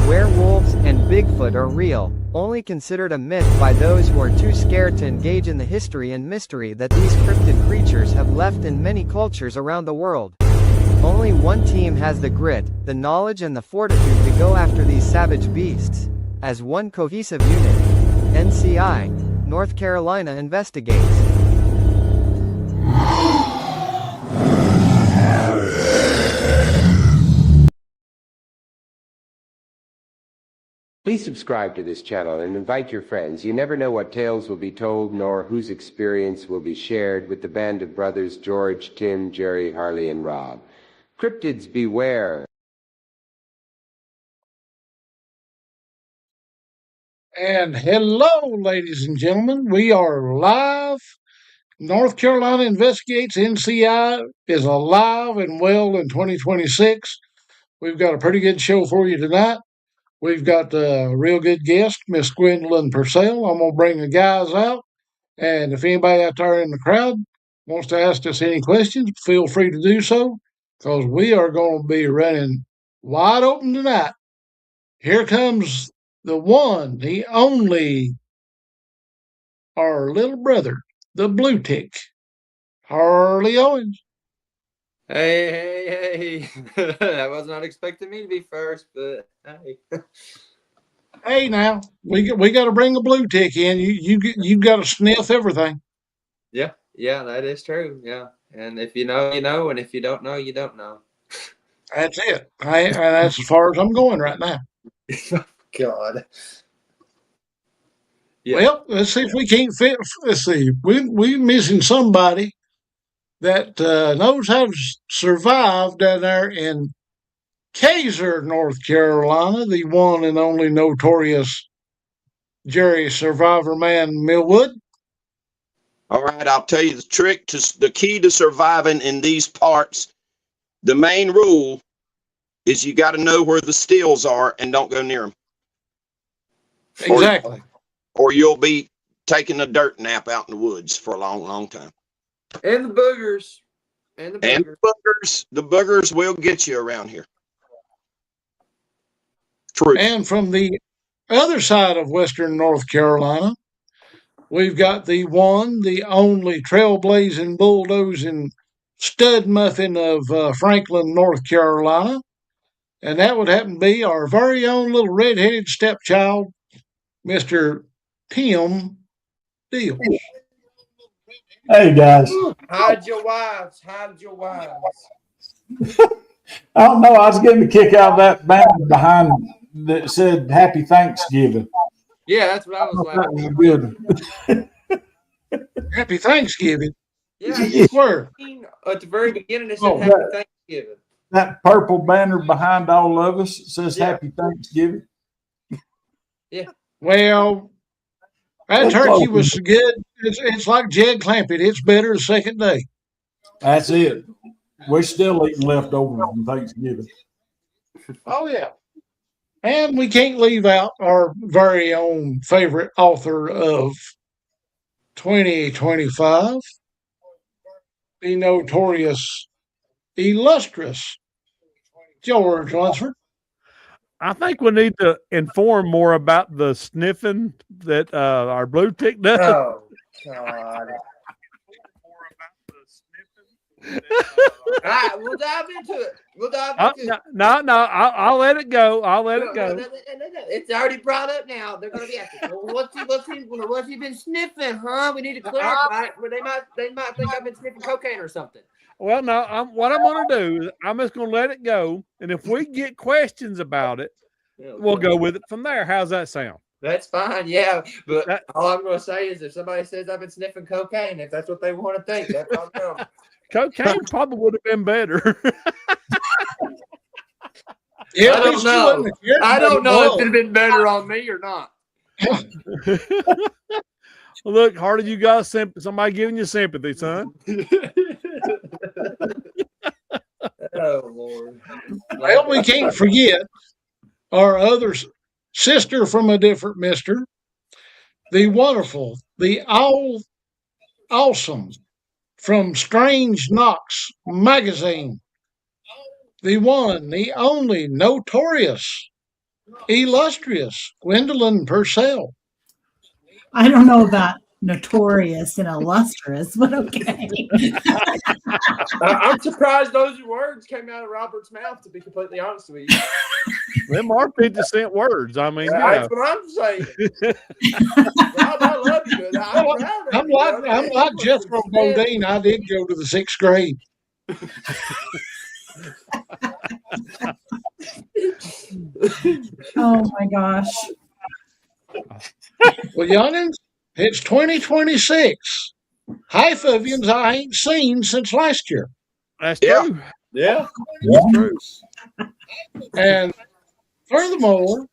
Werewolves and Bigfoot are real, only considered a myth by those who are too scared to engage in the history and mystery that these cryptid creatures have left in many cultures around the world. Only one team has the grit, the knowledge and the fortitude to go after these savage beasts. As one cohesive unit, NCI, North Carolina investigates. Please subscribe to this channel and invite your friends. You never know what tales will be told nor whose experience will be shared with the band of brothers George, Tim, Jerry, Harley, and Rob. Cryptids beware. And hello, ladies and gentlemen. We are live. North Carolina Investigates NCI is alive and well in 2026. We've got a pretty good show for you tonight. We've got a real good guest, Miss Gwendolyn Purcell. I'm going to bring the guys out. And if anybody out there in the crowd wants to ask us any questions, feel free to do so because we are going to be running wide open tonight. Here comes the one, the only, our little brother, the blue tick, Harley Owens. Hey. I was not expecting me to be first, but hey. Hey, now we got to bring a blue tick in. You got to sniff everything. Yeah, that is true. Yeah, and if you know, you know, and if you don't know, you don't know. That's it. And that's as far as I'm going right now. God. Yeah. Well, let's see if we can't fit. Let's see. We're missing somebody that knows how to survive down there in Kaiser, North Carolina, the one and only notorious Jerry Survivor Man Millwood. All right, I'll tell you the trick to the key to surviving in these parts. The main rule is you got to know where the steels are and don't go near them. Exactly. Or you'll be taking a dirt nap out in the woods for a long, long time. And the boogers. The boogers will get you around here. True. And from the other side of Western North Carolina, we've got the one, the only trailblazing, bulldozing stud muffin of Franklin, North Carolina. And that would happen to be our very own little red-headed stepchild, Mr. Tim Deals. Hey, guys. Hide your wives. I don't know. I was getting a kick out of that banner behind that said Happy Thanksgiving. Yeah, that's what I was like. That was good. Happy Thanksgiving. Yeah, where? At the very beginning, it said Happy Thanksgiving. That purple banner behind all of us says Happy Thanksgiving. Yeah. Well, that turkey was good. It's like Jed Clampett. It's better the second day. That's it. We're still eating leftovers from Thanksgiving. Oh, yeah. And we can't leave out our very own favorite author of 2025, the notorious, illustrious George Lunsford. I think we need to inform more about the sniffing that our blue tick does. Oh, God. All right, we'll dive into it. No, I'll let it go. It's already brought up now. They're going to be asking, what's he been sniffing, huh? We need to clarify. They might think I've been sniffing cocaine or something. Well, no, what I'm going to do is I'm just going to let it go. And if we get questions about it, we'll go with it from there. How's that sound? That's fine, yeah. But all I'm going to say is if somebody says I've been sniffing cocaine, if that's what they want to think, that's on them. Cocaine probably would have been better. Yeah, I don't know if it'd have been better on me or not. Look, Hardy, you got somebody giving you sympathy, son. Oh, Lord. Well, we can't forget our other sister from a different mister, the wonderful, the awesome, from Strange Knox magazine, the one, the only, notorious illustrious Gwendolyn Purcell. I don't know about notorious and illustrious, but okay. I'm surprised those words came out of Robert's mouth, to be completely honest with you. Them are 50-cent words. I mean, That's what I'm saying. Rob, I love you, but I'm like Jethro Bodine. I did go to the 6th grade. Oh my gosh. Well, youngins, it's 2026. Half of yous I ain't seen since last year. That's Yeah. true. Yeah. Yeah. True. And furthermore,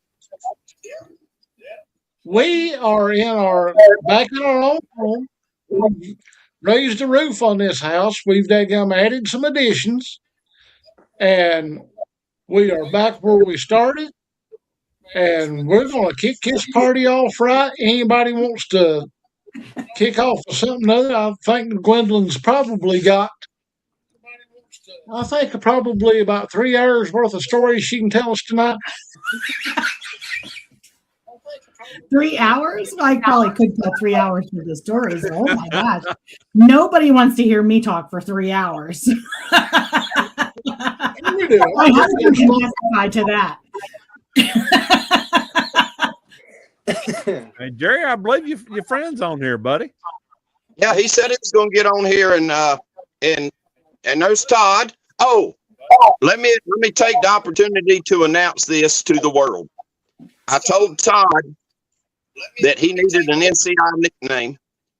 we are back in our own home. We've raised the roof on this house. We've added some additions. And we are back where we started. And we're going to kick this party off right. Anybody wants to kick off with something other? I think Gwendolyn's probably got, about 3 hours worth of stories she can tell us tonight. 3 hours? I probably could tell 3 hours for the stories. Oh my gosh. Nobody wants to hear me talk for 3 hours. My husband can testify to that. Hey, Jerry, I believe your friend's on here, buddy. Yeah, he said he was going to get on here, and there's Todd. Oh, let me take the opportunity to announce this to the world. I told Todd that he needed an NCI nickname,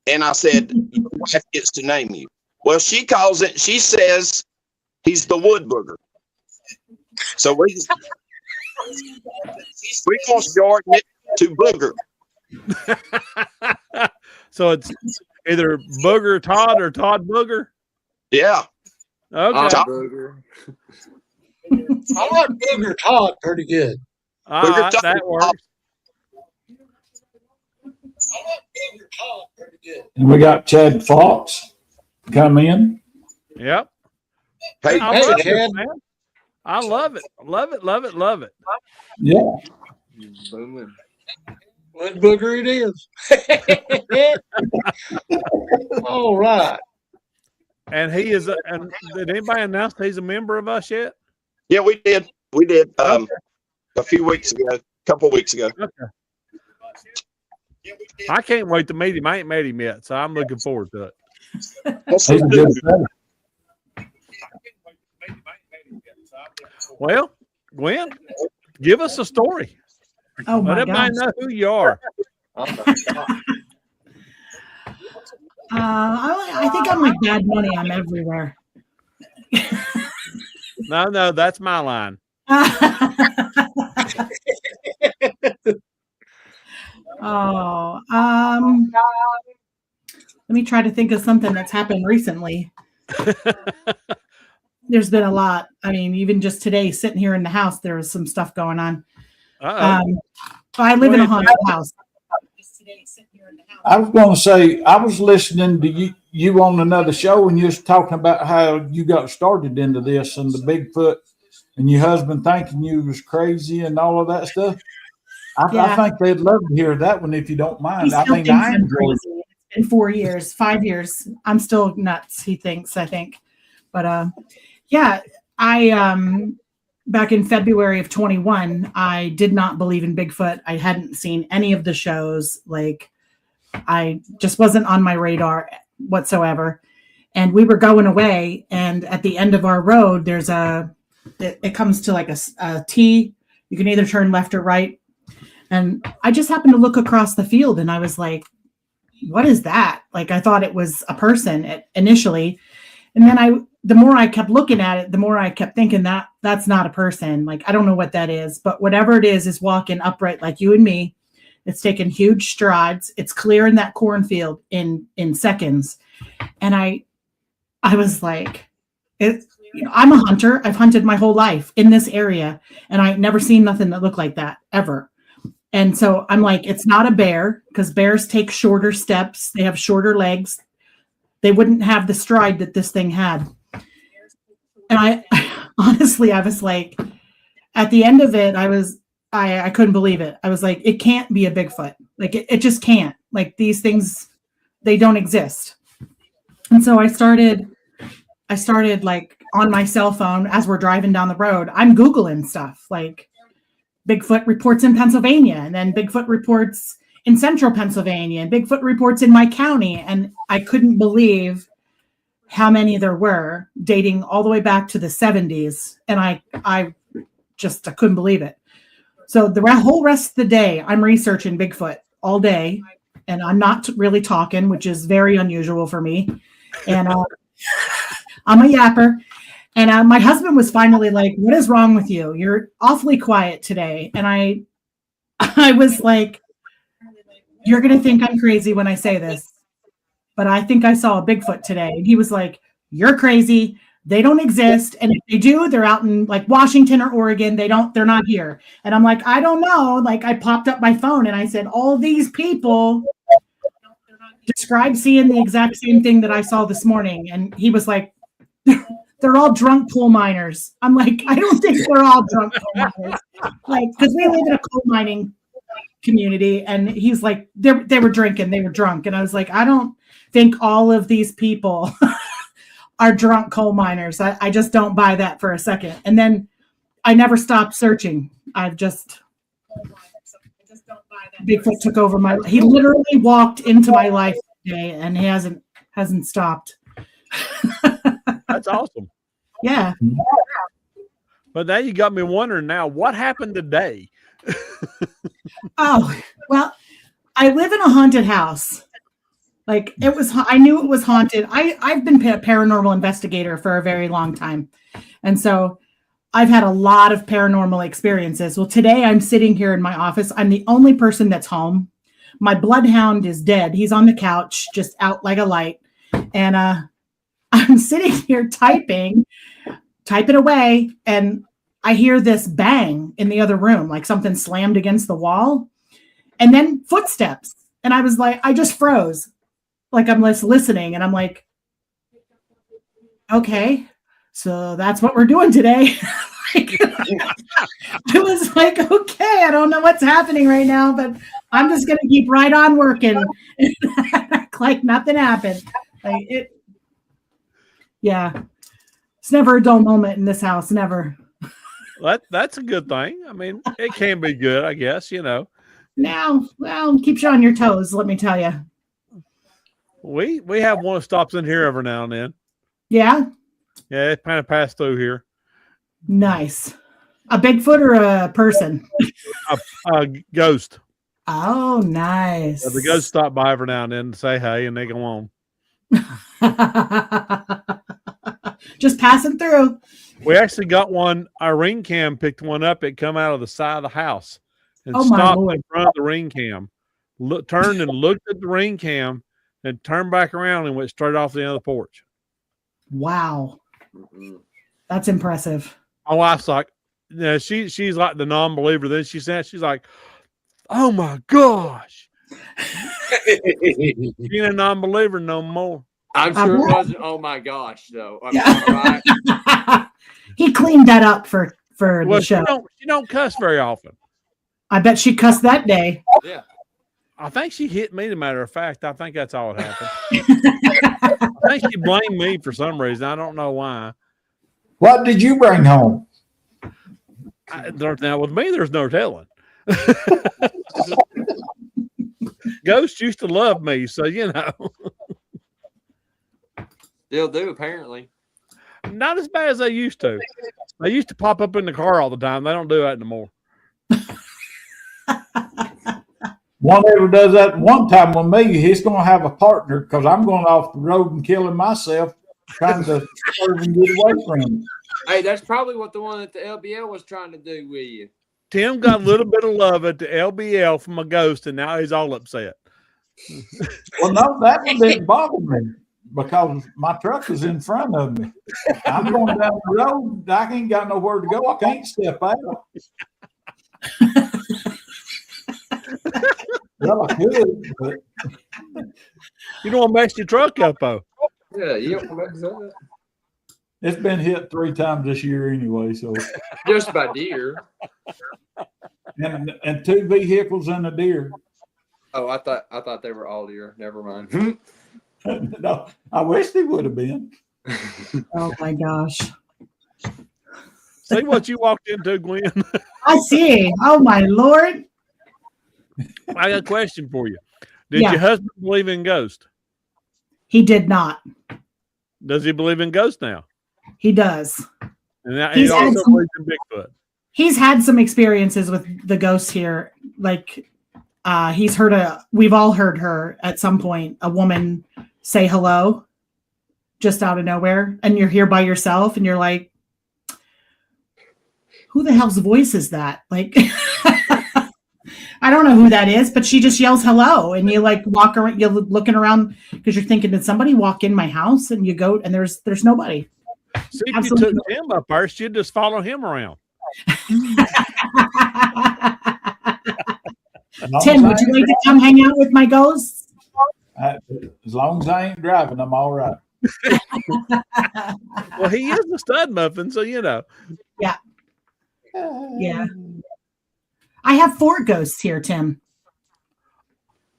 and I said, your wife gets to name you. Well, she says he's the wood booger. So we're going to shorten it to Booger. So it's either Booger Todd or Todd Booger. Yeah. Okay. Todd Booger. I like Booger Todd pretty good. All right, that works. And we got Chad Fox come in. Yep. Hey, I Hey, love Chad. it, man. I love it. Love it. Love it. Love it. Yeah. Booming. Wood booger it is. All right. And he is. And did anybody announce he's a member of us yet? yeah, we did. A few weeks ago, a couple weeks ago. Okay. I can't wait to meet him. I ain't met him yet, so I'm looking forward to it. He's a good friend. Well, Gwen, give us a story. Oh Let my everybody gosh. know who you are. I think I'm like Bad Money. I'm everywhere. No, that's my line. Let me try to think of something that's happened recently. There's been a lot. I mean, even just today, sitting here in the house, there was some stuff going on. I live in a haunted house. I was going to say, I was listening to you on another show, and you was talking about how you got started into this and the Bigfoot, and your husband thinking you was crazy and all of that stuff. I think they'd love to hear that one if you don't mind. He still thinks I I'm enjoyed crazy. it. It's been 4 years, 5 years. I'm still nuts, he thinks, I think. But I back in February of 21, I did not believe in Bigfoot. I hadn't seen any of the shows. Like, I just wasn't on my radar whatsoever. And we were going away, and at the end of our road, there's it comes to like a T. You can either turn left or right. And I just happened to look across the field, and I was like, what is that? Like, I thought it was a person initially. And then the more I kept looking at it, the more I kept thinking that's not a person. Like, I don't know what that is, but whatever it is walking upright like you and me. It's taking huge strides. It's clearing that cornfield in seconds. And I was like, I'm a hunter. I've hunted my whole life in this area, and I've never seen nothing that looked like that ever. And so I'm like, it's not a bear, because bears take shorter steps. They have shorter legs. They wouldn't have the stride that this thing had. And honestly, I was like, at the end of it, I was I couldn't believe it. I was like, it can't be a Bigfoot. Like it just can't. Like these things, they don't exist. And so I started like on my cell phone as we're driving down the road, I'm Googling stuff like Bigfoot reports in Pennsylvania, and then Bigfoot reports in central Pennsylvania, and Bigfoot reports in my county. And I couldn't believe how many there were, dating all the way back to the 70s. And I couldn't believe it. So the whole rest of the day, I'm researching Bigfoot all day, and I'm not really talking, which is very unusual for me. And I'm a yapper. And my husband was finally like, "What is wrong with you? You're awfully quiet today." And I was like, "You're going to think I'm crazy when I say this, but I think I saw a Bigfoot today." And he was like, "You're crazy. They don't exist. And if they do, they're out in like Washington or Oregon. They're not here." And I'm like, "I don't know." Like I popped up my phone and I said, all these people describe seeing the exact same thing that I saw this morning. And he was like, "They're all drunk coal miners." I'm like, "I don't think they're all drunk coal miners." Like, because we live in a coal mining community. And he's like, they were drinking, they were drunk. And I was like, "I don't think all of these people are drunk coal miners. I just don't buy that for a second." And then I never stopped searching. Bigfoot took over he literally walked into my life today, and he hasn't stopped. That's awesome. Yeah. But now you got me wondering now, what happened today? Oh, well, I live in a haunted house. Like I knew it was haunted. I've been a paranormal investigator for a very long time. And so I've had a lot of paranormal experiences. Well, today I'm sitting here in my office. I'm the only person that's home. My bloodhound is dead. He's on the couch, just out like a light. And I'm sitting here typing away. And I hear this bang in the other room, like something slammed against the wall. And then footsteps. And I was like, I just froze. Like I'm listening, and I'm like, okay, so that's what we're doing today. I was like, okay, I don't know what's happening right now, but I'm just gonna keep right on working and act like nothing happened. Yeah, it's never a dull moment in this house. Never. That's a good thing. I mean, it can be good, I guess. Now, well, keeps you on your toes. Let me tell you. We have one that stops in here every now and then. Yeah? Yeah, it kind of passed through here. Nice. A Bigfoot or a person? A ghost. Oh, nice. The ghost stop by every now and then to say hey, and they go on. Just passing through. We actually got one. Our ring cam picked one up. It come out of the side of the house and Oh, stopped my Lord. in front of the ring cam. Turned and looked at the ring cam and turned back around and went straight off the end of the porch. Wow. That's impressive. My wife's like, she's like the non-believer. Then she's like, "Oh my gosh." She ain't a non-believer no more. I'm sure it wasn't. Oh my gosh, though. I mean, Yeah. all right. He cleaned that up for the show. She don't cuss very often. I bet she cussed that day. Yeah. I think she hit me, as a matter of fact. I think that's all that happened. I think she blamed me for some reason. I don't know why. What did you bring home? Now, with me, there's no telling. Ghosts used to love me, so Still do, apparently. Not as bad as they used to. They used to pop up in the car all the time. They don't do that anymore. One ever does that one time with me, he's going to have a partner because I'm going off the road and killing myself trying to serve and get away from him. Hey, that's probably what the one that the LBL was trying to do with you. Tim got a little bit of love at the LBL from a ghost, and now he's all upset. Well, no, that one didn't bother me because my truck is in front of me. I'm going down the road. I ain't got nowhere to go. I can't step out. Well, I could, but You don't want to mess your truck up, though. Yeah, you don't mess up. it's been hit 3 times this year anyway. So Just by deer. and 2 vehicles and a deer. Oh, I thought they were all deer. Never mind. No, I wish they would have been. Oh my gosh. See what you walked into, Gwen. I see. Oh my Lord. I got a question for you. Did Yeah. your husband believe in ghosts? He did not. Does he believe in ghosts now? He does. And now He's he had also some- believes in Bigfoot. He's had some experiences with the ghosts here. Like we've all heard her at some point, a woman say hello just out of nowhere, and you're here by yourself and you're like, who the hell's voice is that? Like, I don't know who that is, but she just yells hello, and you like walk around, you're looking around because you're thinking, did somebody walk in my house? And you go, and there's nobody. See, if Absolutely. you took him up first, you'd just follow him around. Tim, would you like to come hang out with my ghosts? As long as I ain't driving, I'm all right. Well, he is a stud muffin, so you know. Yeah. Yeah. I have 4 ghosts here, Tim.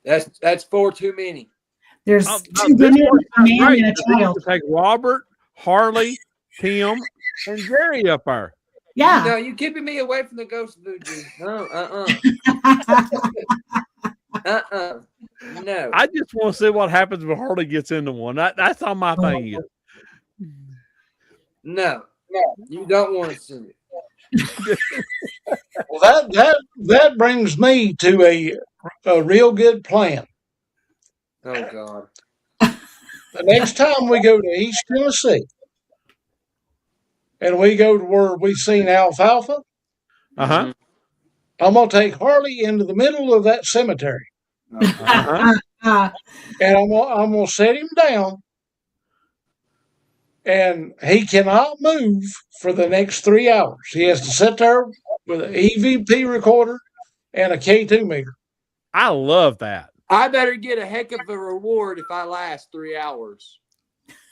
That's 4 too many. There's Oh, 2 this women, one's a man, great, and a because he child. can take Robert, Harley, Tim, and Jerry up there. Yeah. No, you keeping me away from the ghost voodoo. No, No. I just want to see what happens when Harley gets into one. That's all my thing is. No. You don't want to see it. Well, that brings me to a real good plan. Oh God. The next time we go to East Tennessee and we go to where we've seen alfalfa, Uh-huh. I'm gonna take Harley into the middle of that cemetery Uh-huh. and I'm gonna set him down, and he cannot move for the next 3 hours. He has to sit there with an EVP recorder and a K2 meter. I love that. I better get a heck of a reward if I last 3 hours.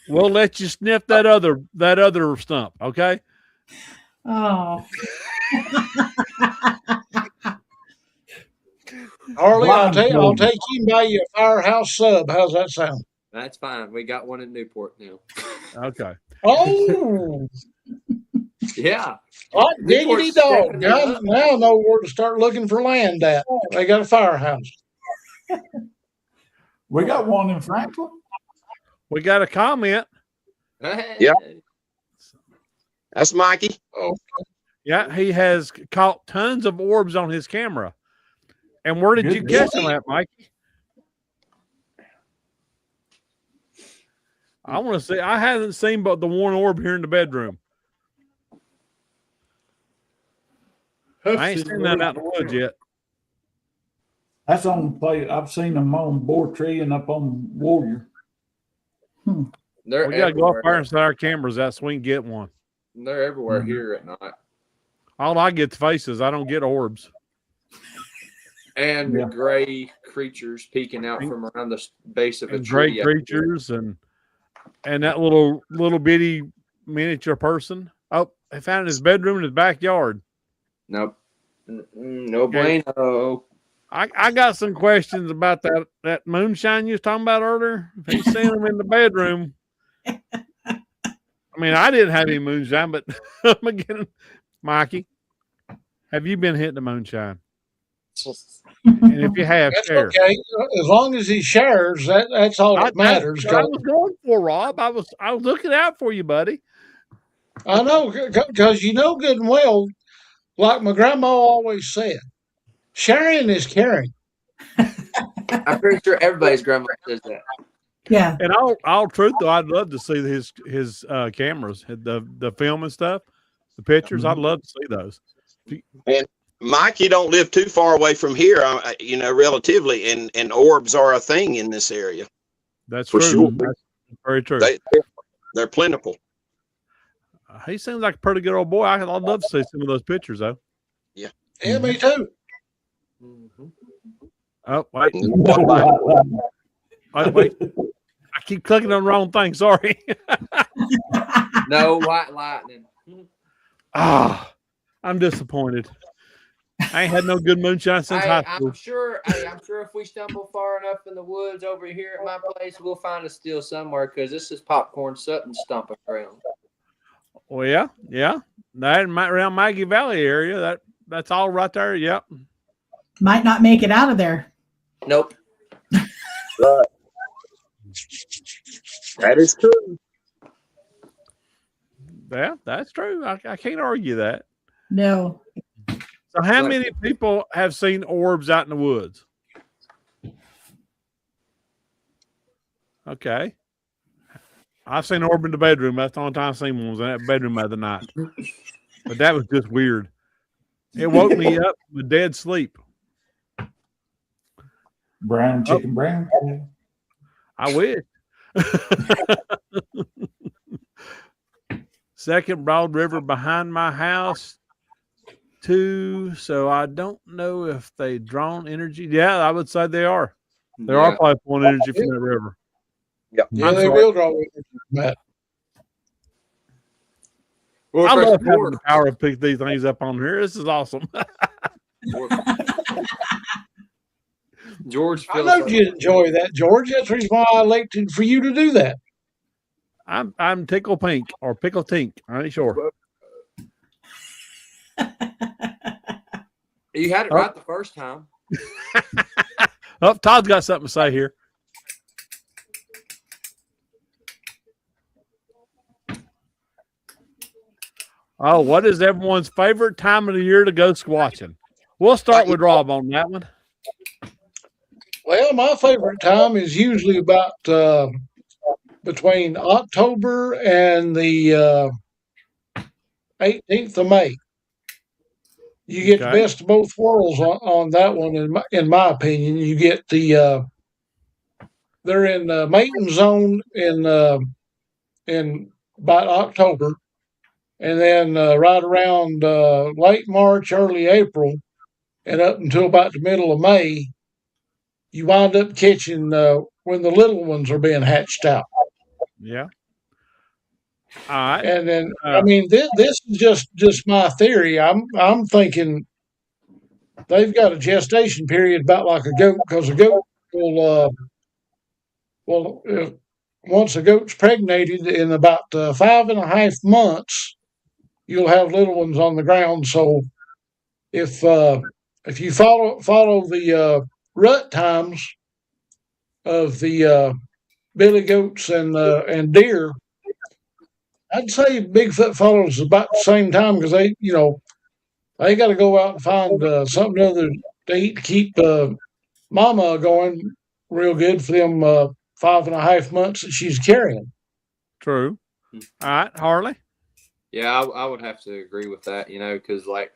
We'll let you sniff that other stump, okay? Oh. Harley, I'll take him by you a Firehouse sub. How's that sound? That's fine. We got one in Newport now. Okay. Oh, Yeah. hot diggity Newport's dog. stepping it Now up. I know where to start looking for land at. They got a firehouse. We got one in Franklin. We got a comment. Yeah. That's Mikey. Oh, Yeah, he has caught tons of orbs on his camera. And where did you Good catch them at, Mikey? I want to see. I haven't seen but the one orb here in the bedroom. I ain't seen that out in the woods yet. That's on play. I've seen them on Boar Tree and up on Warrior. They're We got to go up everywhere. there and set our cameras out so we can get one. They're everywhere Mhm. here at night. All I get's faces. I don't get orbs. And Yeah. gray creatures peeking out from around the base of a And tree. great creatures and that little bitty miniature person. Oh, they found his bedroom in his backyard. Nope. No Okay. bueno. I got some questions about that moonshine you was talking about earlier. If he's seen them in the bedroom. I mean, I didn't have any moonshine, but I'm again, Mikey, have you been hitting the moonshine? And if you have, that's share. okay. As long as he shares, that's all that matters. That's what I was going for, Rob. I was looking out for you, buddy. I know, because you know good and well, like my grandma always said, sharing is caring. I'm pretty sure everybody's grandma says that. Yeah. And all truth though, I'd love to see his cameras, the film and stuff, the pictures. I'd love to see those. Mike, you don't live too far away from here, relatively, and orbs are a thing in this area. That's For true. sure. That's very true. They're plentiful. He seems like a pretty good old boy. I'd love to see some of those pictures though. Yeah, me too. Oh wait, Mm-hmm. wait. I keep clicking on the wrong thing. Sorry. No white lightning. I'm disappointed. I ain't had no good moonshine since high school. I'm sure if we stumble far enough in the woods over here at my place, we'll find a still somewhere because this is popcorn Sutton stomping around. Well, yeah. That around Maggie Valley area, that's all right there. Yep. Might not make it out of there. Nope. Right. That is true. Yeah, that's true. I can't argue that. No. So how many people have seen orbs out in the woods? Okay. I've seen an orb in the bedroom. That's the only time I've seen one was in that bedroom the other night. But that was just weird. It woke me up with dead sleep. Brown chicken, brown. I wish. Second Broad River behind my house. 2. So I don't know if they drawn energy. Yeah, I would say they are. They are probably pulling energy from that river. Yep. Yeah, they will draw energy from that. Well, I love having the power to pick these things up on here. This is awesome. George, I know you'd enjoy that, George. That's the reason why I like for you to do that. I'm Tickle Pink or Pickle Tink. I ain't sure. You had it right the first time. Oh, Todd's got something to say here. Oh, what is everyone's favorite time of the year to go squatching? We'll start with Rob on that one. Well, my favorite time is usually about between October and the 18th of May. You get the best of both worlds on that one, in my opinion. You get they're in the mating zone in about October, and then right around late March, early April, and up until about the middle of May, you wind up catching when the little ones are being hatched out. Yeah. All right. And then, I mean, this is just my theory. I'm thinking they've got a gestation period about like a goat, because a goat will once a goat's pregnated in about 5.5 months, you'll have little ones on the ground. So if you follow the rut times of the billy goats and deer, I'd say Bigfoot follows about the same time, because they got to go out and find something other to eat to keep mama going real good for them 5.5 months that she's carrying. True. All right, Harley. Yeah, I would have to agree with that, because like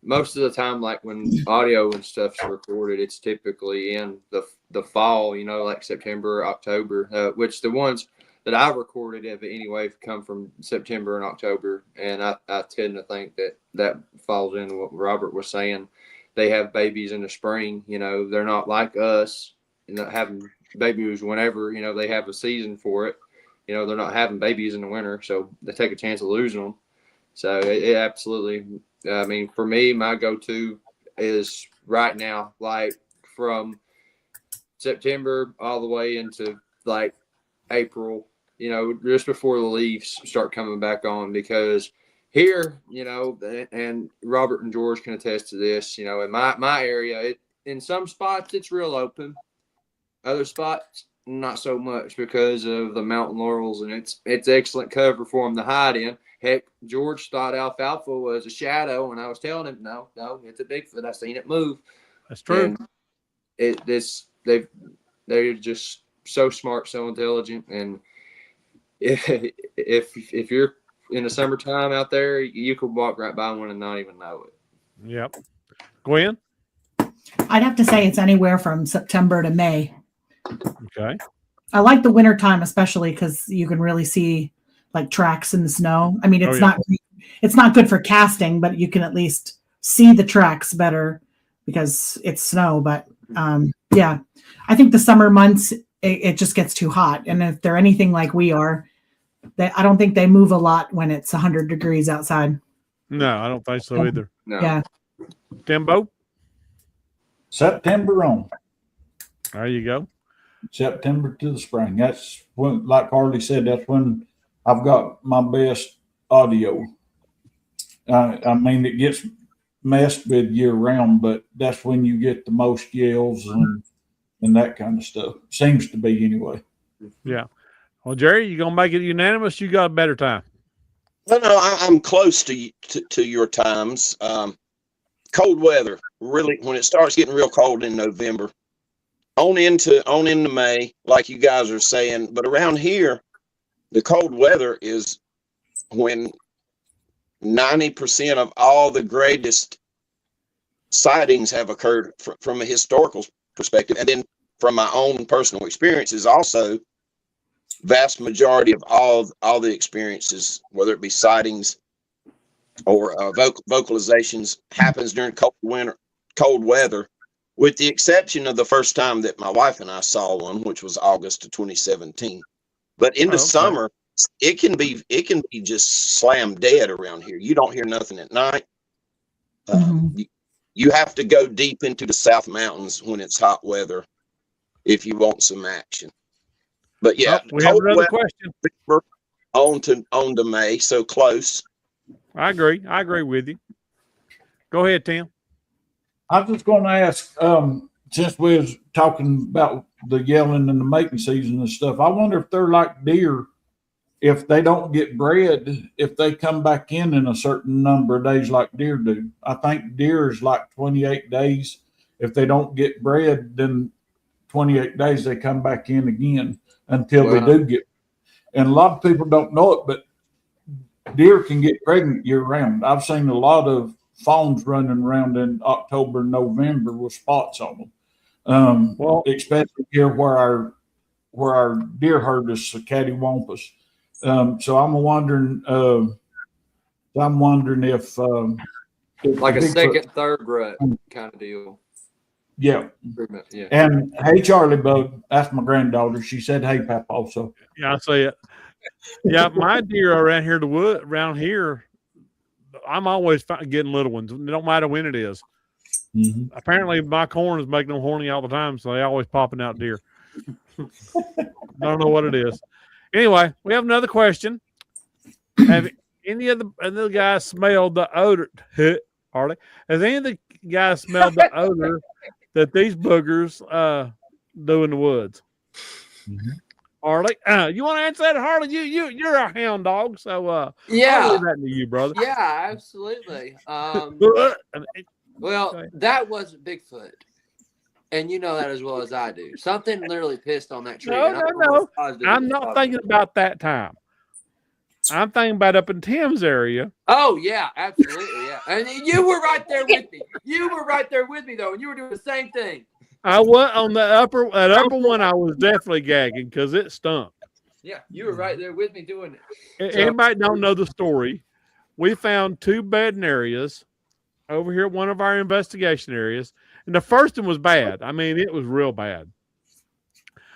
most of the time, like when audio and stuff's recorded, it's typically in the fall, like September, October, which the ones that I've recorded of it anyway come from September and October. And I tend to think that falls into what Robert was saying. They have babies in the spring, they're not like us, not having babies whenever, they have a season for it. They're not having babies in the winter, so they take a chance of losing them. So it absolutely, I mean, for me, my go-to is right now, like from September all the way into like April, just before the leaves start coming back on, because here, and Robert and George can attest to this, in my area, in some spots it's real open, other spots not so much because of the mountain laurels, and it's excellent cover for them to hide in. Heck, George thought alfalfa was a shadow, and I was telling him, no, it's a Bigfoot. I seen it move. That's true. And they're just so smart, so intelligent, and if you're in the summertime out there, you could walk right by one and not even know it. Yep. Gwen? I'd have to say it's anywhere from September to May. Okay. I like the winter time, especially because you can really see like tracks in the snow. I mean, it's not good for casting, but you can at least see the tracks better because it's snow. But yeah, I think the summer months, it just gets too hot. And if they're anything like we are, I don't think they move a lot when it's 100 degrees outside. No, I don't think so either. No. Yeah. Timbo? September on. There you go. September to the spring. That's when, like Harley said, that's when I've got my best audio. I mean, it gets messed with year round, but that's when you get the most yells and that kind of stuff. Seems to be anyway. Yeah. Well, Jerry, you gonna make it unanimous? You got a better time. No, I'm close to your times. Cold weather, really, when it starts getting real cold in November, on into May, like you guys are saying. But around here, the cold weather is when 90% of all the greatest sightings have occurred from a historical perspective, and then from my own personal experiences also. Vast majority of all the experiences, whether it be sightings or vocalizations, happens during cold weather, with the exception of the first time that my wife and I saw one, which was August of 2017. But in the summer, it can be just slam dead around here. You don't hear nothing at night. You have to go deep into the South Mountains when it's hot weather if you want some action. But yeah, we have another question. On to May, so close. I agree with you. Go ahead, Tim. I was just going to ask, since we was talking about the yelling and the mating season and stuff, I wonder if they're like deer. If they don't get bred, if they come back in a certain number of days like deer do. I think deer is like 28 days. If they don't get bred, then 28 days they come back in again until they do get. And a lot of people don't know it, but deer can get pregnant year round. I've seen a lot of fawns running around in October and November with spots on them. Especially here where our deer herd is cattywampus. So I'm wondering if like a second, third rut kind of deal. Yeah. Yeah. And hey, Charlie Bug, that's my granddaughter. She said, "Hey, Pap," also. Yeah, I see it. Yeah, my deer around here, around here, I'm always getting little ones. It don't matter when it is. Mm-hmm. Apparently, my corn is making them horny all the time, so they always popping out deer. Don't know what it is. Anyway, we have another question. Have any of the guys smelled the odor? Harley, has any of the guys smelled the odor that these boogers do in the woods? Mm-hmm. Harley, you want to answer that, Harley? You're a hound dog, so yeah, I'll leave that to you, brother. Yeah, absolutely. Well, that wasn't Bigfoot, and you know that as well as I do. Something literally pissed on that tree. No. I'm not thinking about that time. I'm thinking about up in Tim's area. Oh yeah, absolutely, yeah. And you were right there with me. You were right there with me though, and you were doing the same thing. I was on the upper one. I was definitely gagging because it stunk. Yeah, you were right there with me doing it. Anybody don't know the story? We found two bedding areas over here at one of our investigation areas, and the first one was bad. I mean, it was real bad.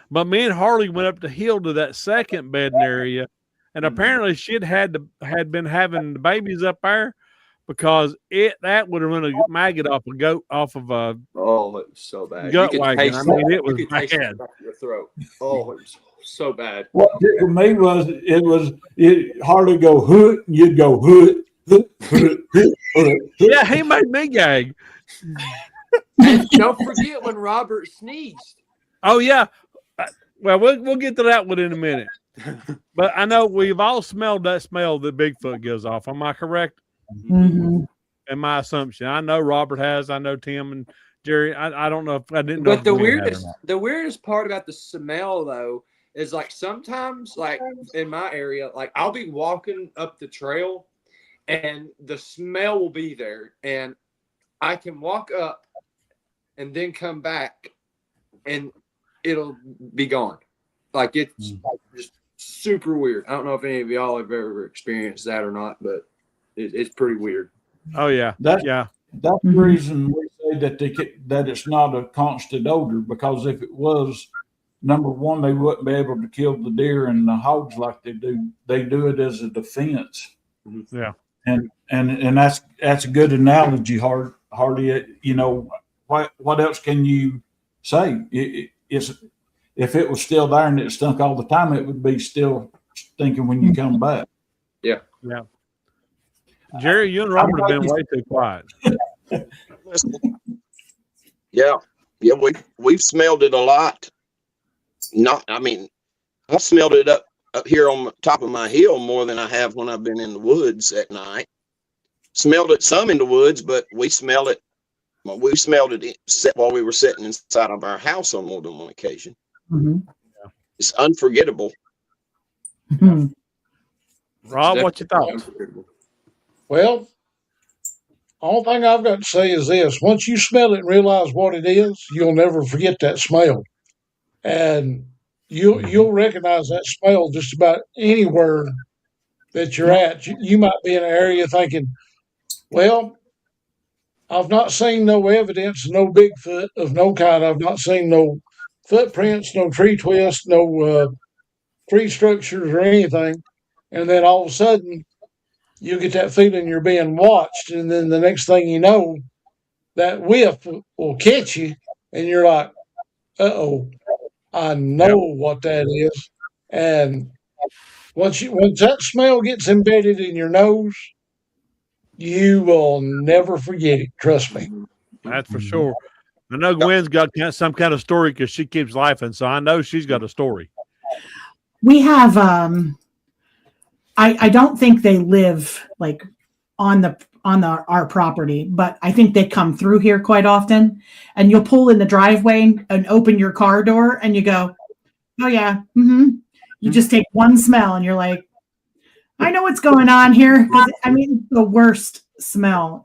But me and Harley went up the hill to that second bedding area, and apparently she had been having the babies up there. Because that would have run a maggot off of a it was so bad. Gut wagon. I mean, it was bad. Your throat. Oh, it was so bad. What tickled me was it hardly go hoot, and you'd go hoot. Yeah, he made me gag. And don't forget when Robert sneezed. Oh yeah. Well, we'll get to that one in a minute. But I know we've all smelled that smell that Bigfoot gives off. Am I correct? Mm-hmm. In my assumption, I know Robert has. I know Tim and Jerry. I don't know if I didn't know. But the weirdest part about the smell though is like sometimes like in my area, like I'll be walking up the trail and the smell will be there, and I can walk up and then come back and it'll be gone. Like it's just super weird. I don't know if any of y'all have ever experienced that or not, but it's pretty weird. Oh yeah, that's the reason we say that it's not a constant odor, because if it was, number one, they wouldn't be able to kill the deer and the hogs like they do. They do it as a defense. Yeah, and that's a good analogy, Hardy, what else can you say? If it was still there and it stunk all the time, it would be still stinking when you come back. Yeah. Jerry, you and Robert have been way too quiet. Yeah, we've smelled it a lot. I've smelled it up here on the top of my hill more than I have when I've been in the woods at night. Smelled it some in the woods, but we smelled it while we were sitting inside of our house on more than one occasion. Mm-hmm. It's unforgettable. Mm-hmm. Rob, what you thought? Well, all thing I've got to say is this: once you smell it and realize what it is, you'll never forget that smell, and you'll recognize that smell just about anywhere that you're at. You might be in an area thinking, well, I've not seen no evidence of no Bigfoot of no kind. I've not seen no footprints, no tree twists, no tree structures or anything. And then all of a sudden, you get that feeling you're being watched. And then the next thing you know, that whiff will catch you. And you're like, uh-oh, I know what that is. And once that smell gets embedded in your nose, you will never forget it. Trust me. That's for sure. I know Gwen's got some kind of story because she keeps laughing, so I know she's got a story. We have I don't think they live like on our property, but I think they come through here quite often. And you'll pull in the driveway and open your car door, and you go, "Oh yeah, mm-hmm." You just take one smell, and you're like, "I know what's going on here." The worst smell.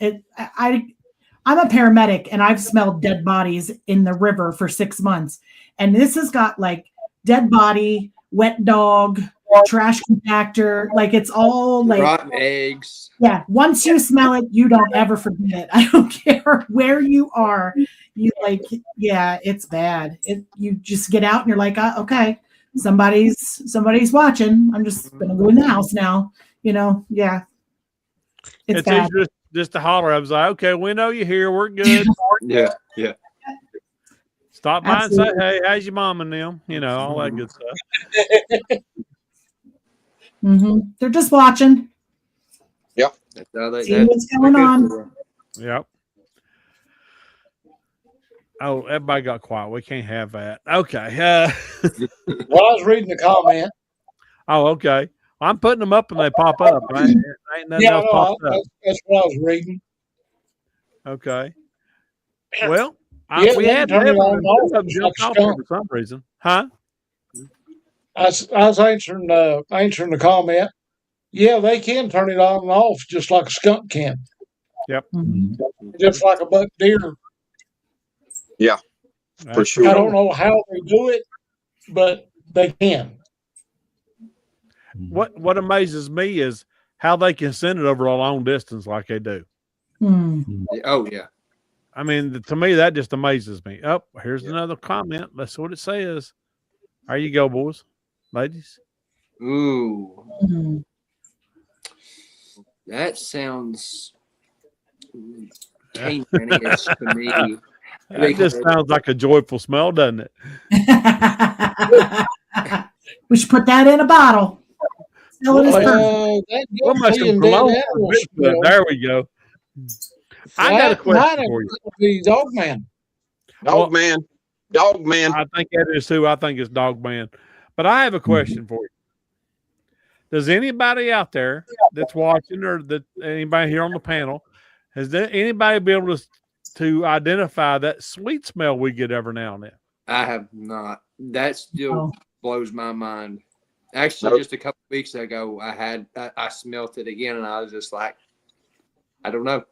I'm a paramedic, and I've smelled dead bodies in the river for 6 months, and this has got like dead body, wet dog, trash compactor, like it's all like rotten eggs. Yeah, once you smell it, you don't ever forget it. I don't care where you are. You it's bad. You just get out and you're like, okay, somebody's watching. I'm just gonna go in the house now. Yeah. It's bad. Just to holler. I was like, okay, we know you're here. We're good. Yeah. Stop by Absolutely. and say, hey, how's your mom and them? All that good stuff. Mm-hmm. They're just watching. Yep. That's how they See what's going on. Yep. Oh, everybody got quiet. We can't have that. Okay. Well, I was reading the comment. Oh, okay. I'm putting them up and they pop up. Ain't nothing else popped up. That's what I was reading. Okay. Well, Yeah, we they had turn it on and off, them just jumped like off a there skunk. for some reason. Huh? I was answering the comment. Yeah, they can turn it on and off just like a skunk can. Yep. Mm-hmm. Just like a buck deer. Yeah, That's for sure. I don't know how they do it, but they can. What amazes me is how they can send it over a long distance like they do. Mm. Oh yeah. I mean, to me, that just amazes me. Oh, here's another comment. Let's see what it says. There you go, boys, ladies. Ooh. Mm-hmm. That sounds dangerous to me. That just sounds like a joyful smell, doesn't it? We should put that in a bottle. Sell it as perfect. That We'll make guilty some and dead cologne for animal Bigfoot. smell. There we go. I got a question for you. The dog man. Dog man. I think that is who I think is Dog Man. But I have a question for you. Does anybody out there that's watching or that anybody here on the panel, has anybody been able to identify that sweet smell we get every now and then? I have not. That still blows my mind. Actually, just a couple of weeks ago, I smelt it again, and I was just like, I don't know.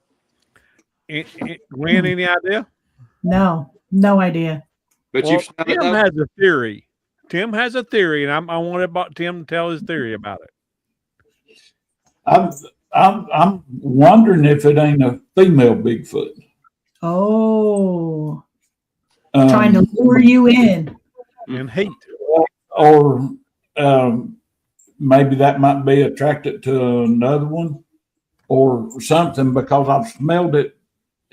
Gwen, any idea? No idea. But Well, you smelled it, Tim though? has a theory. Tim has a theory, and I want Tim to tell his theory about it. I'm wondering if it ain't a female Bigfoot. Oh, trying to lure you in. And heat. Or maybe that might be attracted to another one or something, because I've smelled it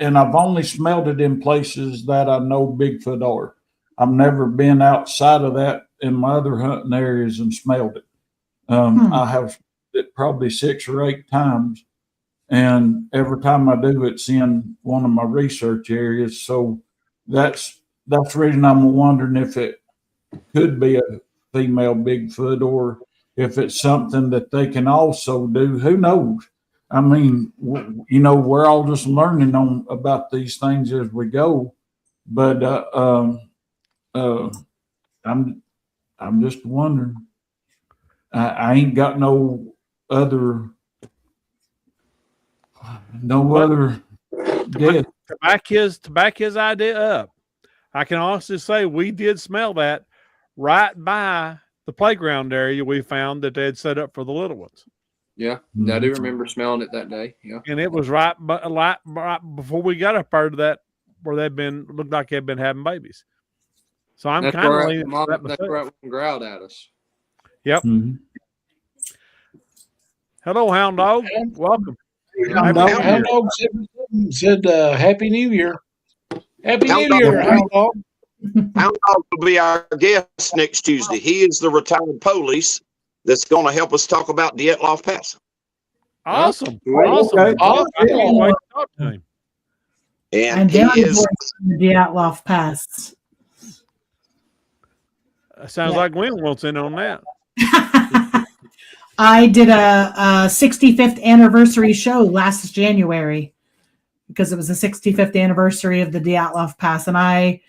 and I've only smelled it in places that I know Bigfoot are. I've never been outside of that in my other hunting areas and smelled it. I have it probably 6 or 8 times, and every time I do, it's in one of my research areas. So that's the reason I'm wondering if it could be a female Bigfoot or if it's something that they can also do. Who knows? I mean, we're all just learning about these things as we go. But I'm just wondering. I ain't got no other guess. To back his idea up, I can honestly say we did smell that right by the playground area. We found that they had set up for the little ones. Yeah, I do remember smelling it that day. Yeah, and it was right before we got up part of that where looked like they'd been having babies. So I'm kind of leaning that's right when growled at us. Yep. Mm-hmm. Hello, Hound Dog. Welcome. Hound Dog said Happy New Year. Happy New Year, Hound Dog. Hound Dog will be our guest next Tuesday. He is the retired police that's going to help us talk about Dyatlov Pass. Awesome. Awesome. I can't wait to talk to him. And he is the Dyatlov Pass. Sounds like Gwen wants in on that. I did a 65th anniversary show last January because it was the 65th anniversary of the Dyatlov Pass, and I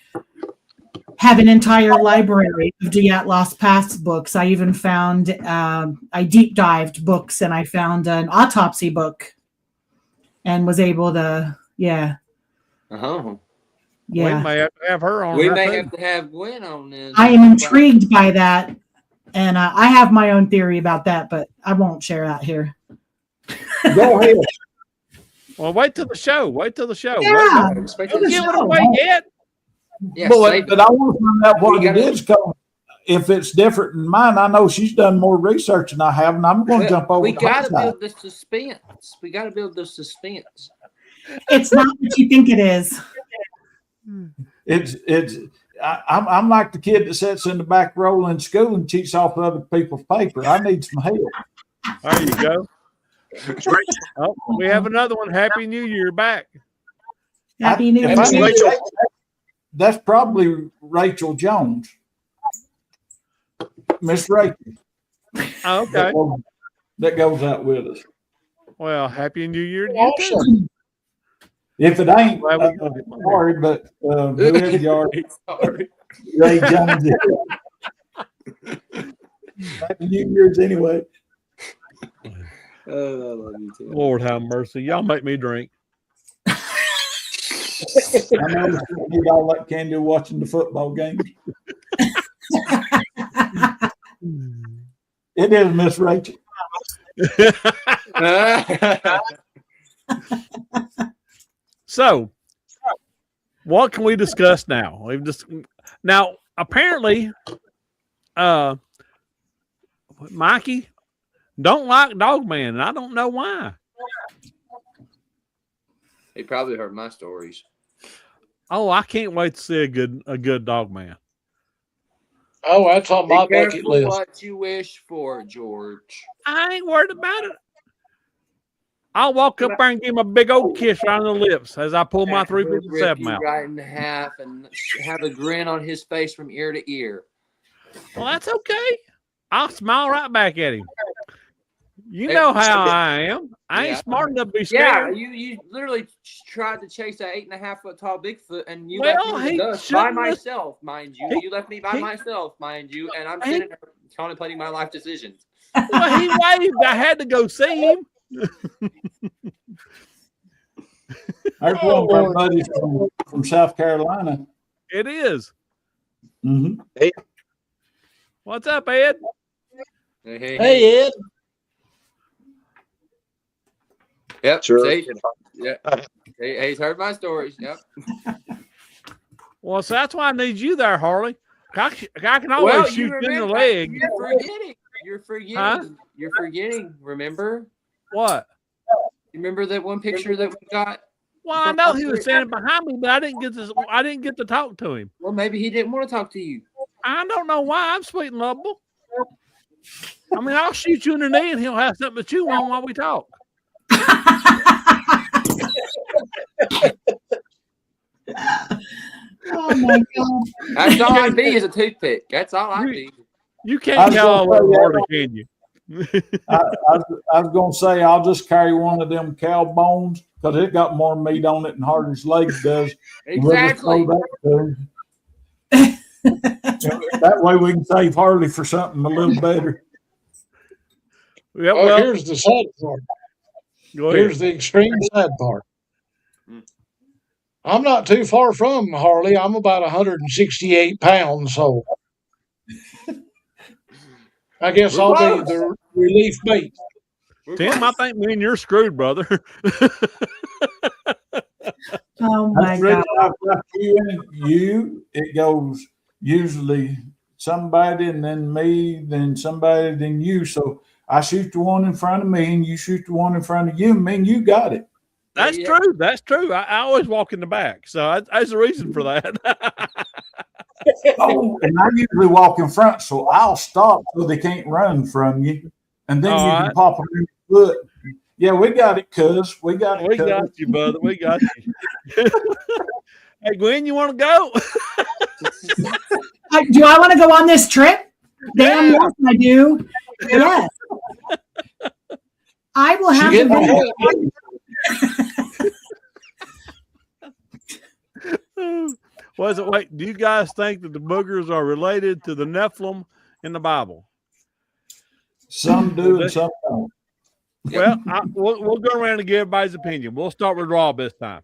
have an entire library of Dyatlov Pass books. I even found I deep dived books, and I found an autopsy book, and was able to Yeah. We may have to have her on. We may have to have Gwen on this. I am intrigued by that. And I have my own theory about that, but I won't share that here. Go ahead. Well, wait till the show. Yeah. Don't give it away yet. Yeah, but I want to find out what it is, because if it's different than mine, I know she's done more research than I have, and I'm going to jump over. We got to build the suspense. It's not what you think it is. I'm like the kid that sits in the back row in school and cheats off other people's paper. I need some help. There you go. Oh, we have another one. Happy New Year back. Happy New Year. That's probably Rachel Jones. Miss Rachel. Oh, okay. That goes out with us. Well, Happy New Year to you too. Awesome. If it ain't, sorry, but whoever you are, Ray Jones. Happy New Year's anyway. I love you too. Lord have mercy. Y'all make me drink. I know you all like candy watching the football game. It is Miss Rachel. So, what can we discuss now? Now apparently, Mikey don't like Dogman, and I don't know why. He probably heard my stories. Oh, I can't wait to see a good Dogman. Oh, that's on my bucket list. What you wish for, George? I ain't worried about it. I'll walk up there and give him a big old kiss on the lips as I pull my 357 out. Right in half and have a grin on his face from ear to ear. Well, that's okay. I'll smile right back at him. You know how I am. I ain't smart enough to be scared. Yeah, you literally tried to chase that 8.5-foot tall Bigfoot, and you Well, left me in the dust by myself, mind you. You left me by myself, mind you, and I'm sitting there contemplating my life decisions. Well, he waved. I had to go see him. There's one of our buddies from South Carolina. It is. Mm-hmm. Hey. What's up, Ed? Hey, Ed. Yep. Sure. See? Yeah. He's heard my stories. Yep. Well, so that's why I need you there, Harley. I can always shoot you in the leg. You're forgetting. Huh? You're forgetting. Remember? What? You remember that one picture that we got Well, I know he was standing behind me, but I didn't get to. I didn't get to talk to him. Well, maybe he didn't want to talk to you. I don't know why. I'm sweet and lovable. I mean, I'll shoot you in the knee, and he'll have something to chew on while we talk. Oh my God. That's all I be is a toothpick. That's all I be. You can't tell all over Florida, can you? I was going to say, I'll just carry one of them cow bones because it got more meat on it than Hardy's legs does. Exactly. That way we can save Harley for something a little better. Yeah, well, here's the sad part. Here's the extreme sad part. I'm not too far from Harley. I'm about 168 pounds, so I guess I'll be the relief bait. Tim, I think me and you're screwed, brother. Oh my God. You, it goes usually somebody and then me, then somebody, then you. So I shoot the one in front of me and you shoot the one in front of you. Man, you got it. That's true. That's true. I always walk in the back. So that's the reason for that. Oh, and I usually walk in front, so I'll stop so they can't run from you. And then you can pop them in the foot. Yeah, we got it, cuz. We got it. We got you, brother. We got you. Hey, Gwen, you want to go? Do I want to go on this trip? Damn yes, I do. Yes. I will have to. Wait, do you guys think that the boogers are related to the Nephilim in the Bible? Some do and some don't. Well, we'll go around and give everybody's opinion. We'll start with Rob this time.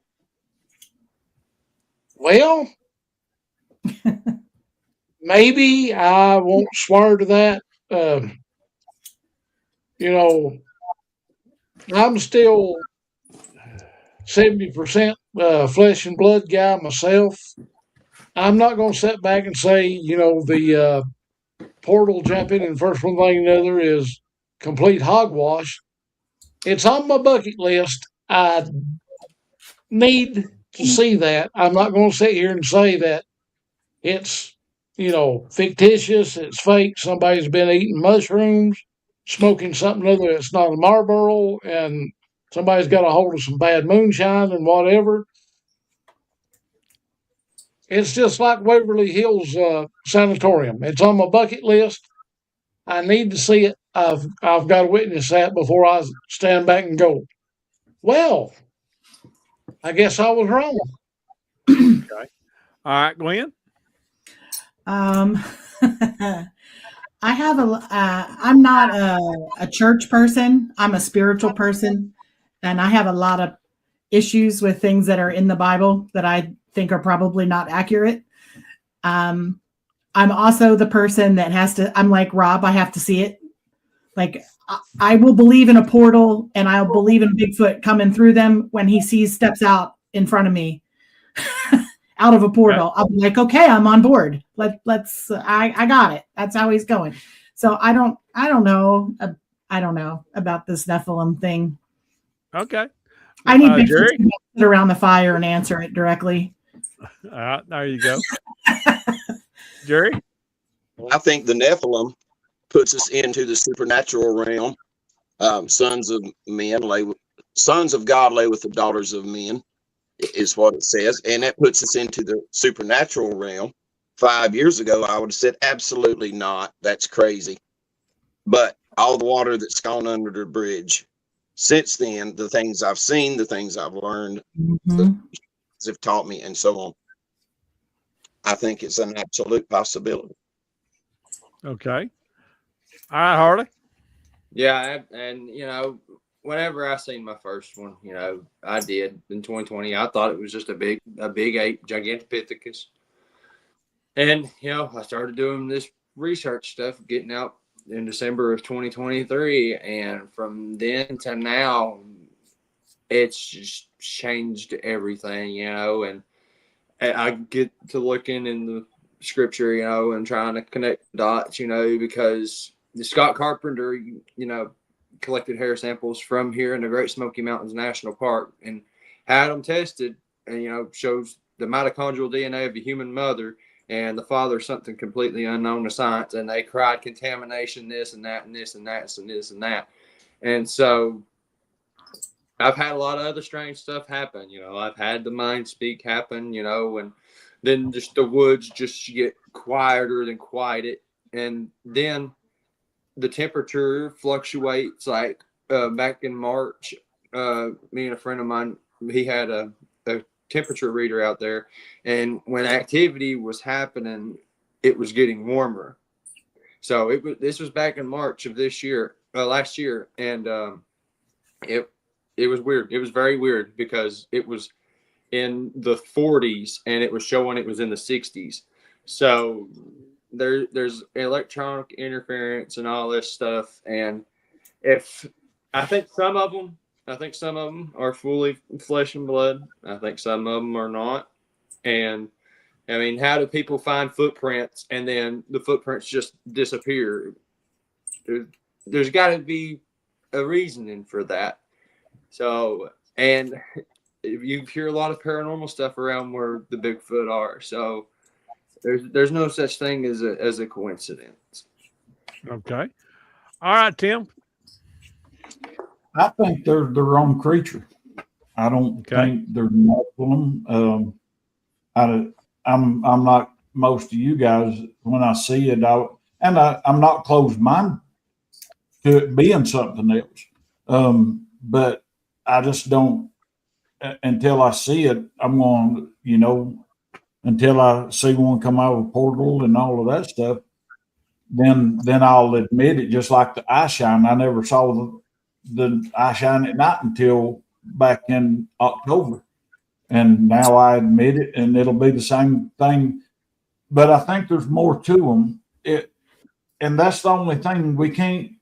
Well, maybe I won't swear to that. I'm still 70% flesh and blood guy myself. I'm not going to sit back and say, the portal jumping and first one thing another is complete hogwash. It's on my bucket list. I need to see that. I'm not going to sit here and say that it's, fictitious, it's fake. Somebody's been eating mushrooms, smoking something other that's not a Marlboro, and somebody's got a hold of some bad moonshine and whatever. It's just like Waverly Hills Sanatorium. It's on my bucket list. I need to see it. I've got to witness that before I stand back and go, well, I guess I was wrong. Okay. All right, Gwen. I have I'm not a church person. I'm a spiritual person, and I have a lot of issues with things that are in the Bible that I think are probably not accurate. I'm also the person that I'm like Rob, I have to see it. Like I will believe in a portal and I'll believe in Bigfoot coming through them when he steps out in front of me out of a portal. I'll be like, okay, I'm on board. Let's I got it. That's how he's going. So I don't know about this Nephilim thing. Okay. I need Bigfoot to sit around the fire and answer it directly. There you go. Jerry? I think the Nephilim puts us into the supernatural realm. Sons of God lay with the daughters of men, is what it says. And that puts us into the supernatural realm. 5 years ago, I would have said, absolutely not. That's crazy. But all the water that's gone under the bridge since then, the things I've seen, the things I've learned, have taught me, and so on. I think it's an absolute possibility. Okay. All right, Harley. Yeah, and whenever I seen my first one, I did in 2020. I thought it was just a big ape, Gigantopithecus. And I started doing this research stuff, getting out in December of 2023, and from then to now, it's just changed everything, and I get to looking in the scripture, and trying to connect the dots, because Scott Carpenter, collected hair samples from here in the Great Smoky Mountains National Park and had them tested, and shows the mitochondrial DNA of the human mother and the father something completely unknown to science, and they cried contamination, this and that and this and that and this and that. And so I've had a lot of other strange stuff happen. I've had the mind speak happen, and then just the woods just get quieter than quieted. And then the temperature fluctuates. Like back in March, me and a friend of mine, he had a temperature reader out there. And when activity was happening, it was getting warmer. So this was back in March of last year. And it was weird. It was very weird because it was in the 40s and it was showing it was in the 60s. So there's electronic interference and all this stuff. And I think some of them are fully flesh and blood. I think some of them are not. And I mean, how do people find footprints and then the footprints just disappear? There's got to be a reasoning for that. So, and you hear a lot of paranormal stuff around where the Bigfoot are. So there's no such thing as a coincidence. Okay. All right, Tim. I think they're their own creature. I don't think they're Nephilim. I'm like most of you guys. When I see it, I'm not closed-minded to it being something else. But I just don't until I see it. I'm going, until I see one come out of a portal and all of that stuff. Then I'll admit it. Just like the eye shine, I never saw the eye shine at night until back in October, and now I admit it, and it'll be the same thing. But I think there's more to them. And that's the only thing. We can't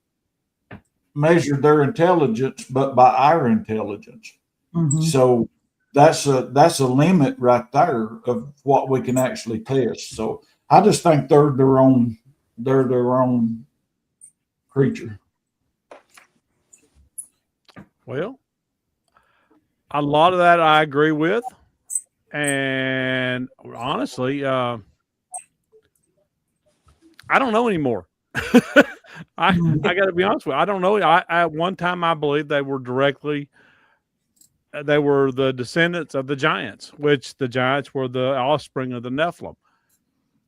measure their intelligence, but by our intelligence. Mm-hmm. So that's a limit right there of what we can actually test. So I just think they're their own creature. Well, a lot of that I agree with, and honestly, I don't know anymore. I got to be honest with you. I don't know. At one time, I believed they were the descendants of the giants, which the giants were the offspring of the Nephilim.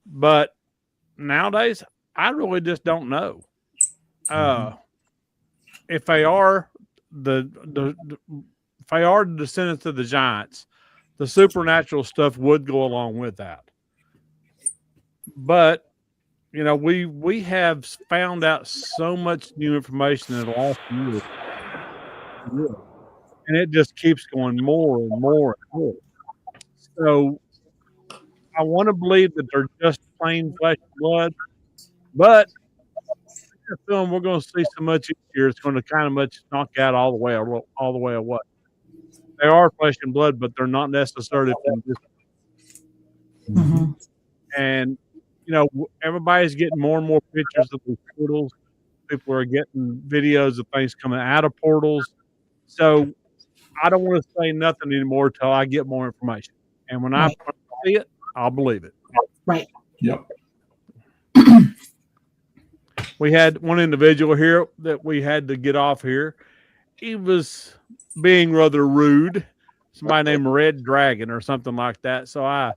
But nowadays, I really just don't know. If they are if they are the descendants of the giants, the supernatural stuff would go along with that. But we have found out so much new information in the last year, and it just keeps going more and more and more. So I want to believe that they're just plain flesh and blood, but film we're going to see so much each year, it's going to kind of much knock out all the way away. They are flesh and blood, but they're not necessarily from this. Mm-hmm. And everybody's getting more and more pictures of these portals. People are getting videos of things coming out of portals. So I don't want to say nothing anymore until I get more information. And when I see it, I'll believe it. Right. Yep. We had one individual here that we had to get off here. He was being rather rude. Somebody named Red Dragon or something like that. So I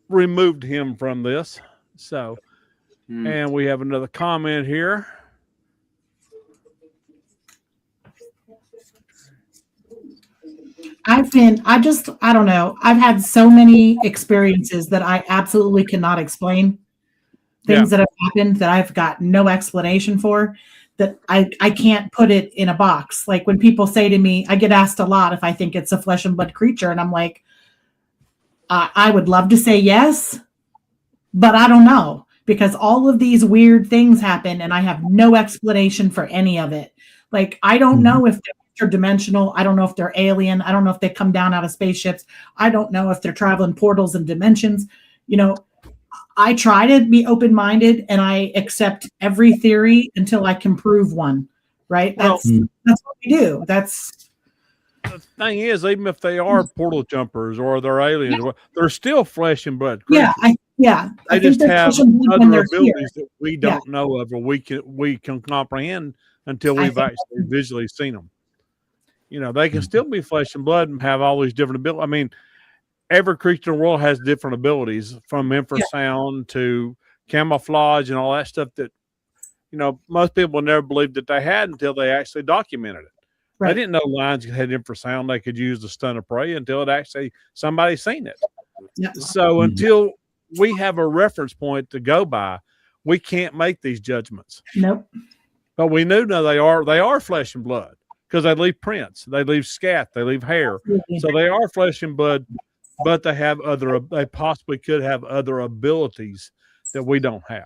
removed him from this. So, and we have another comment here. I don't know. I've had so many experiences that I absolutely cannot explain. Things that have happened that I've got no explanation for, that I can't put it in a box. Like when people say to me, I get asked a lot if I think it's a flesh and blood creature. And I'm like, I would love to say yes, but I don't know, because all of these weird things happen and I have no explanation for any of it. Like, I don't know if they're interdimensional. I don't know if they're alien. I don't know if they come down out of spaceships. I don't know if they're traveling portals and dimensions. I try to be open-minded and I accept every theory until I can prove one, right? That's what we do. the thing is, even if they are portal jumpers or they're aliens, they're still flesh and blood Yeah, creatures. I They just think they're have flesh and blood when other they're here. abilities that we don't know of, or we can comprehend until I we've think- actually visually seen them. You know, they can still be flesh and blood and have all these different abilities. I mean, every creature in the world has different abilities, from infrasound to camouflage and all that stuff that, you know, most people never believed that they had until they actually documented it. Right. They didn't know lions had infrasound they could use to stun a prey until it actually somebody seen it. Yeah. So until we have a reference point to go by, we can't make these judgments. Nope. But we do know they are flesh and blood because they leave prints, they leave scat, they leave hair. So they are flesh and blood, but they possibly could have other abilities that we don't have.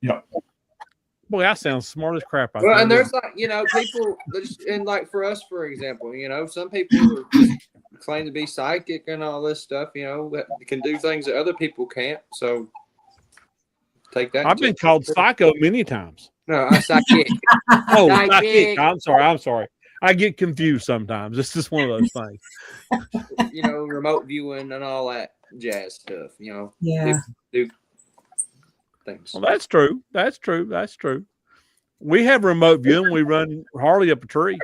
Yeah. Boy, I sound smart as crap. Well, and there's like, you know, people, and like for us, for example, you know, some people claim to be psychic and all this stuff, you know, that can do things that other people can't. So take that. I've been called psycho many times. No, I'm psychic. Oh, Psychic. psychic. I'm sorry. I get confused sometimes. It's just one of those things. You know, remote viewing and all that jazz stuff, you know. Yeah. Do things. Well, that's true. That's true. We have remote viewing. We run Harley up a tree.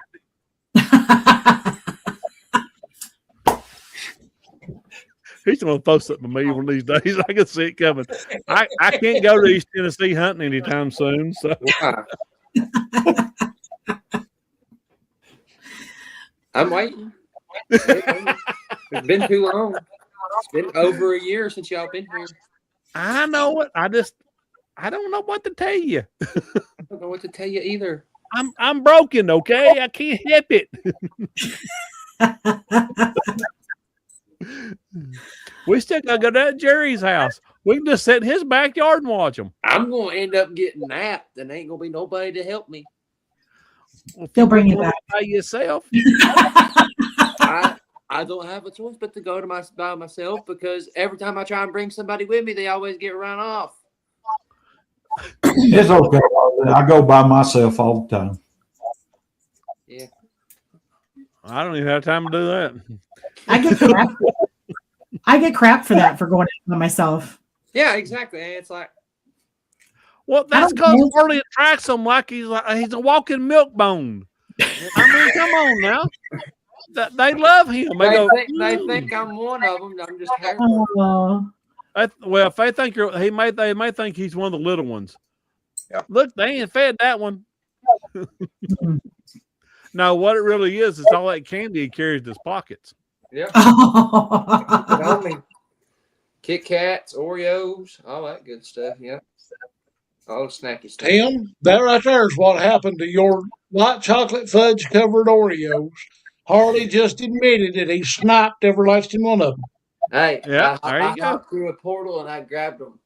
He's going to post something to me one of these days. I can see it coming. I can't go to East Tennessee hunting anytime soon. So I'm waiting. It's been too long. It's been over a year since y'all been here. I know it. I don't know what to tell you. I don't know what to tell you either. I'm broken, okay? I can't help it. We still gotta go to Jerry's house. We can just sit in his backyard and watch them. I'm gonna end up getting napped, and ain't gonna be nobody to help me. Well, They'll bring you back by yourself. I don't have a choice but to go to by myself, because every time I try and bring somebody with me, they always get run off. It's okay. I go by myself all the time. Yeah. I don't even have time to do that. I get crap for that, for going out by myself. Yeah, exactly. And it's like, well, that's because Harley attracts him like he's a walking milk bone. I mean, come on now. They love him. They think I'm one of them. I'm just careful. Oh. Well, if they think they may think he's one of the little ones. Yeah. Look, they ain't fed that one. No, what it really is all that candy he carries in his pockets. Yeah. Kit Kats, Oreos, all that good stuff. Yeah. All snacky stuff. Tim, that right there is what happened to your white chocolate fudge covered Oreos. Harley just admitted that he sniped every last one of them. Hey, yeah, I there you go. hopped through a portal and I grabbed them.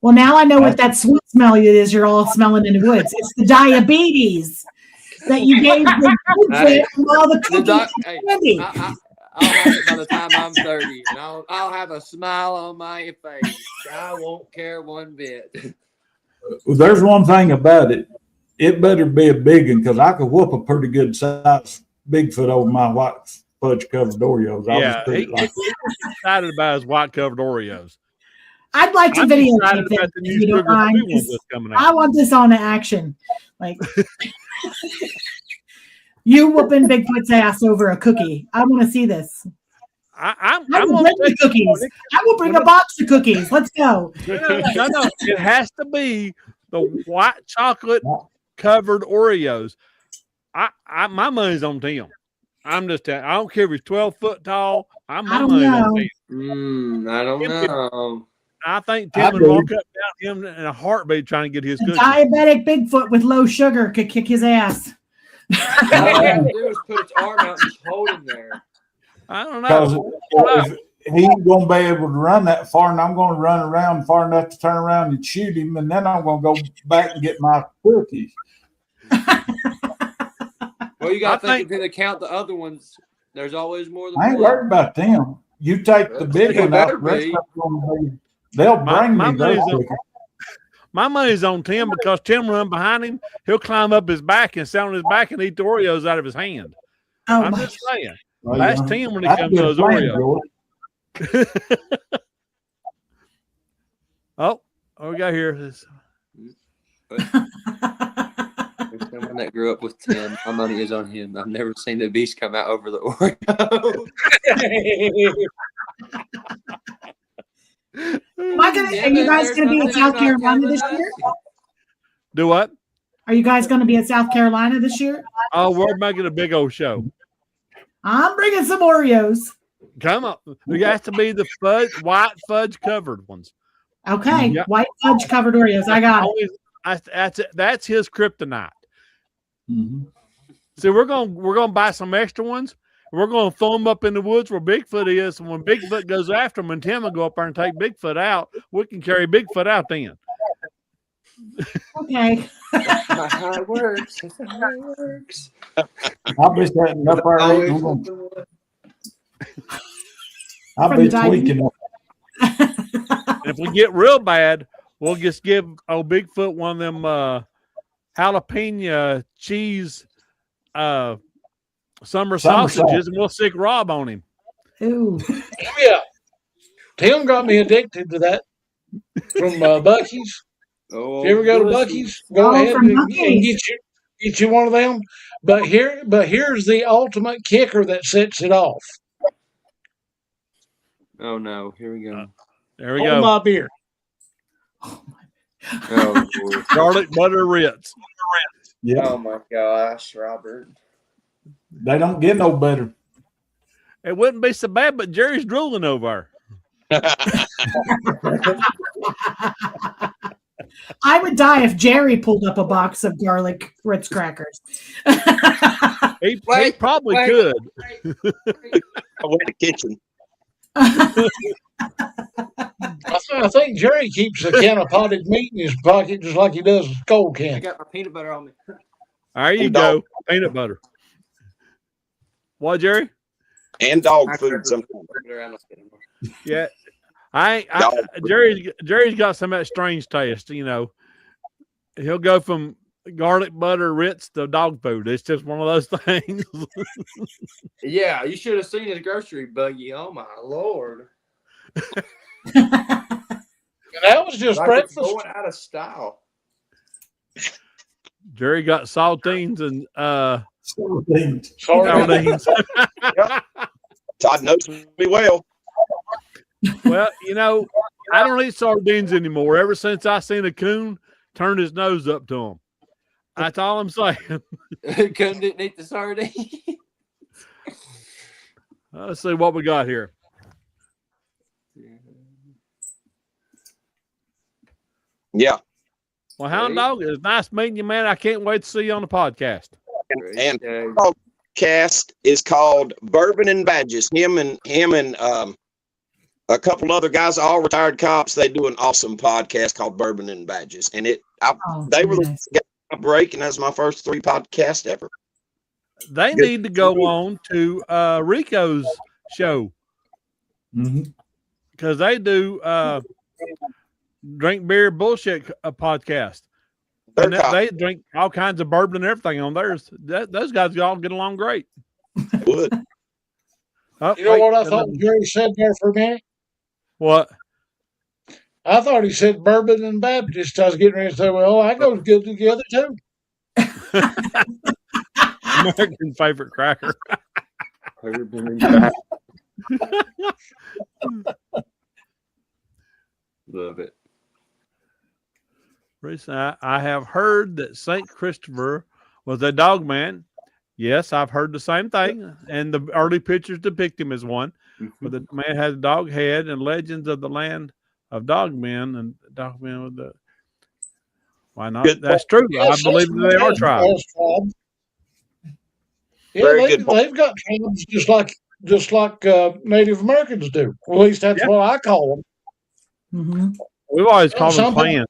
Well, now I know what that sweet smell is you're all smelling in the woods. It's the diabetes that you gave the Hey, from all the cookies and candy. I'll have it by the time I'm 30, and I'll have a smile on my face. I won't care one bit. Well, there's one thing about it. It better be a big one, because I could whoop a pretty good size Bigfoot over my white fudge covered Oreos. Yeah, he's excited about his white covered Oreos. I'd like to videotape this, if you don't mind. I want this on action. Like you whooping Bigfoot's ass over a cookie. I want to see this. I'm gonna bring cookies. I will bring a box of cookies. Let's go. No. It has to be the white chocolate covered Oreos. My money's on Tim. I don't care if he's 12 foot tall. My money's on Tim. I don't know. I think Tim would walk up down him in a heartbeat trying to get his cookies. Diabetic Bigfoot with low sugar could kick his ass. All I have to do is put its arm out and just hold him there. I don't know. If he ain't going to be able to run that far, and I'm going to run around far enough to turn around and shoot him, and then I'm going to go back and get my cookies. Well, you got to think into account the other ones. There's always more than I ain't one. worried about them. You take the big one out, the rest of them, they'll bring me those cookies. My money's on Tim, because Tim run behind him. He'll climb up his back and sit on his back and eat the Oreos out of his hand. Oh, I'm my. just saying. Well, Ask yeah. Tim when he That's a comes to good those plan, Oreos. George. Oh, what we got here? There's someone that grew up with Tim. My money is on him. I've never seen the beast come out over the Oreo. Are you guys going to be in South Carolina this year? Do what? Are you guys going to be in South Carolina this year? Oh, we're making a big old show. I'm bringing some Oreos. Come on. It has to be the white fudge covered ones. Okay, Yeah. white fudge covered Oreos. I got it. That's his kryptonite. Mm-hmm. So we're gonna buy some extra ones. We're gonna throw them up in the woods where Bigfoot is, and when Bigfoot goes after them, and Tim will go up there and take Bigfoot out, we can carry Bigfoot out then. Okay. That's not how it works. That's not how it works. I'll be setting up our I'll be tweaking. If we get real bad, we'll just give old Bigfoot one of them jalapeno cheese summer sausages, and we'll stick Rob on him. Ooh. Yeah. Tim got me addicted to that from Bucky's. Oh, If you ever go to Bucky's, go ahead and get you one of them. But here's the ultimate kicker that sets it off. Oh no! Here we go. There we Hold go. my beer. Oh, Lord. Garlic butter Ritz. Yeah, Oh my gosh, Robert. they don't get no better. It wouldn't be so bad, but Jerry's drooling over. I would die if Jerry pulled up a box of garlic Ritz crackers. He probably could. I went to the kitchen. I think Jerry keeps a can of potted meat in his pocket just like he does a cold I can. got my peanut butter on me. There you go. Peanut butter. What, Jerry? And dog food sometimes. Yeah. Jerry's got some of that strange taste, you know. He'll go from garlic butter Ritz to dog food. It's just one of those things. Yeah, you should have seen his grocery buggy. Oh my Lord. And that was just Like it's breakfast. going out of style. Jerry got saltines and Sorry. sardines. Todd knows me well. Well, you know, I don't eat sardines anymore. Ever since I seen a coon turn his nose up to him. That's all I'm saying. Couldn't eat the sardine. Let's see what we got here. Yeah. Well, Hound Dog, it's nice meeting you, man. I can't wait to see you on the podcast. And podcast is called Bourbon and Badges. Him and a couple other guys, all retired cops. They do an awesome podcast called Bourbon and Badges, and they were the ones that got a break, and that's my first 3 podcasts ever. They need to go on to Rico's show because they do drink beer bullshit podcast. And they drink all kinds of bourbon and everything on theirs. Those guys all get along great. Would. You know what I thought Jerry said there for a minute? What? I thought he said bourbon and Baptist. I was getting ready to say, well, that goes good together too. American favorite cracker. Love it. Recently, I have heard that St. Christopher was a dog man. Yes, I've heard the same thing, and the early pictures depict him as one. But the man has a dog head, and legends of the land of dog men and dog men with the. Why not? That's true. I believe they are tribes. Yeah, they've got tribes just like Native Americans do. Well, at least that's what I call them. Mm-hmm. We've always called them clans.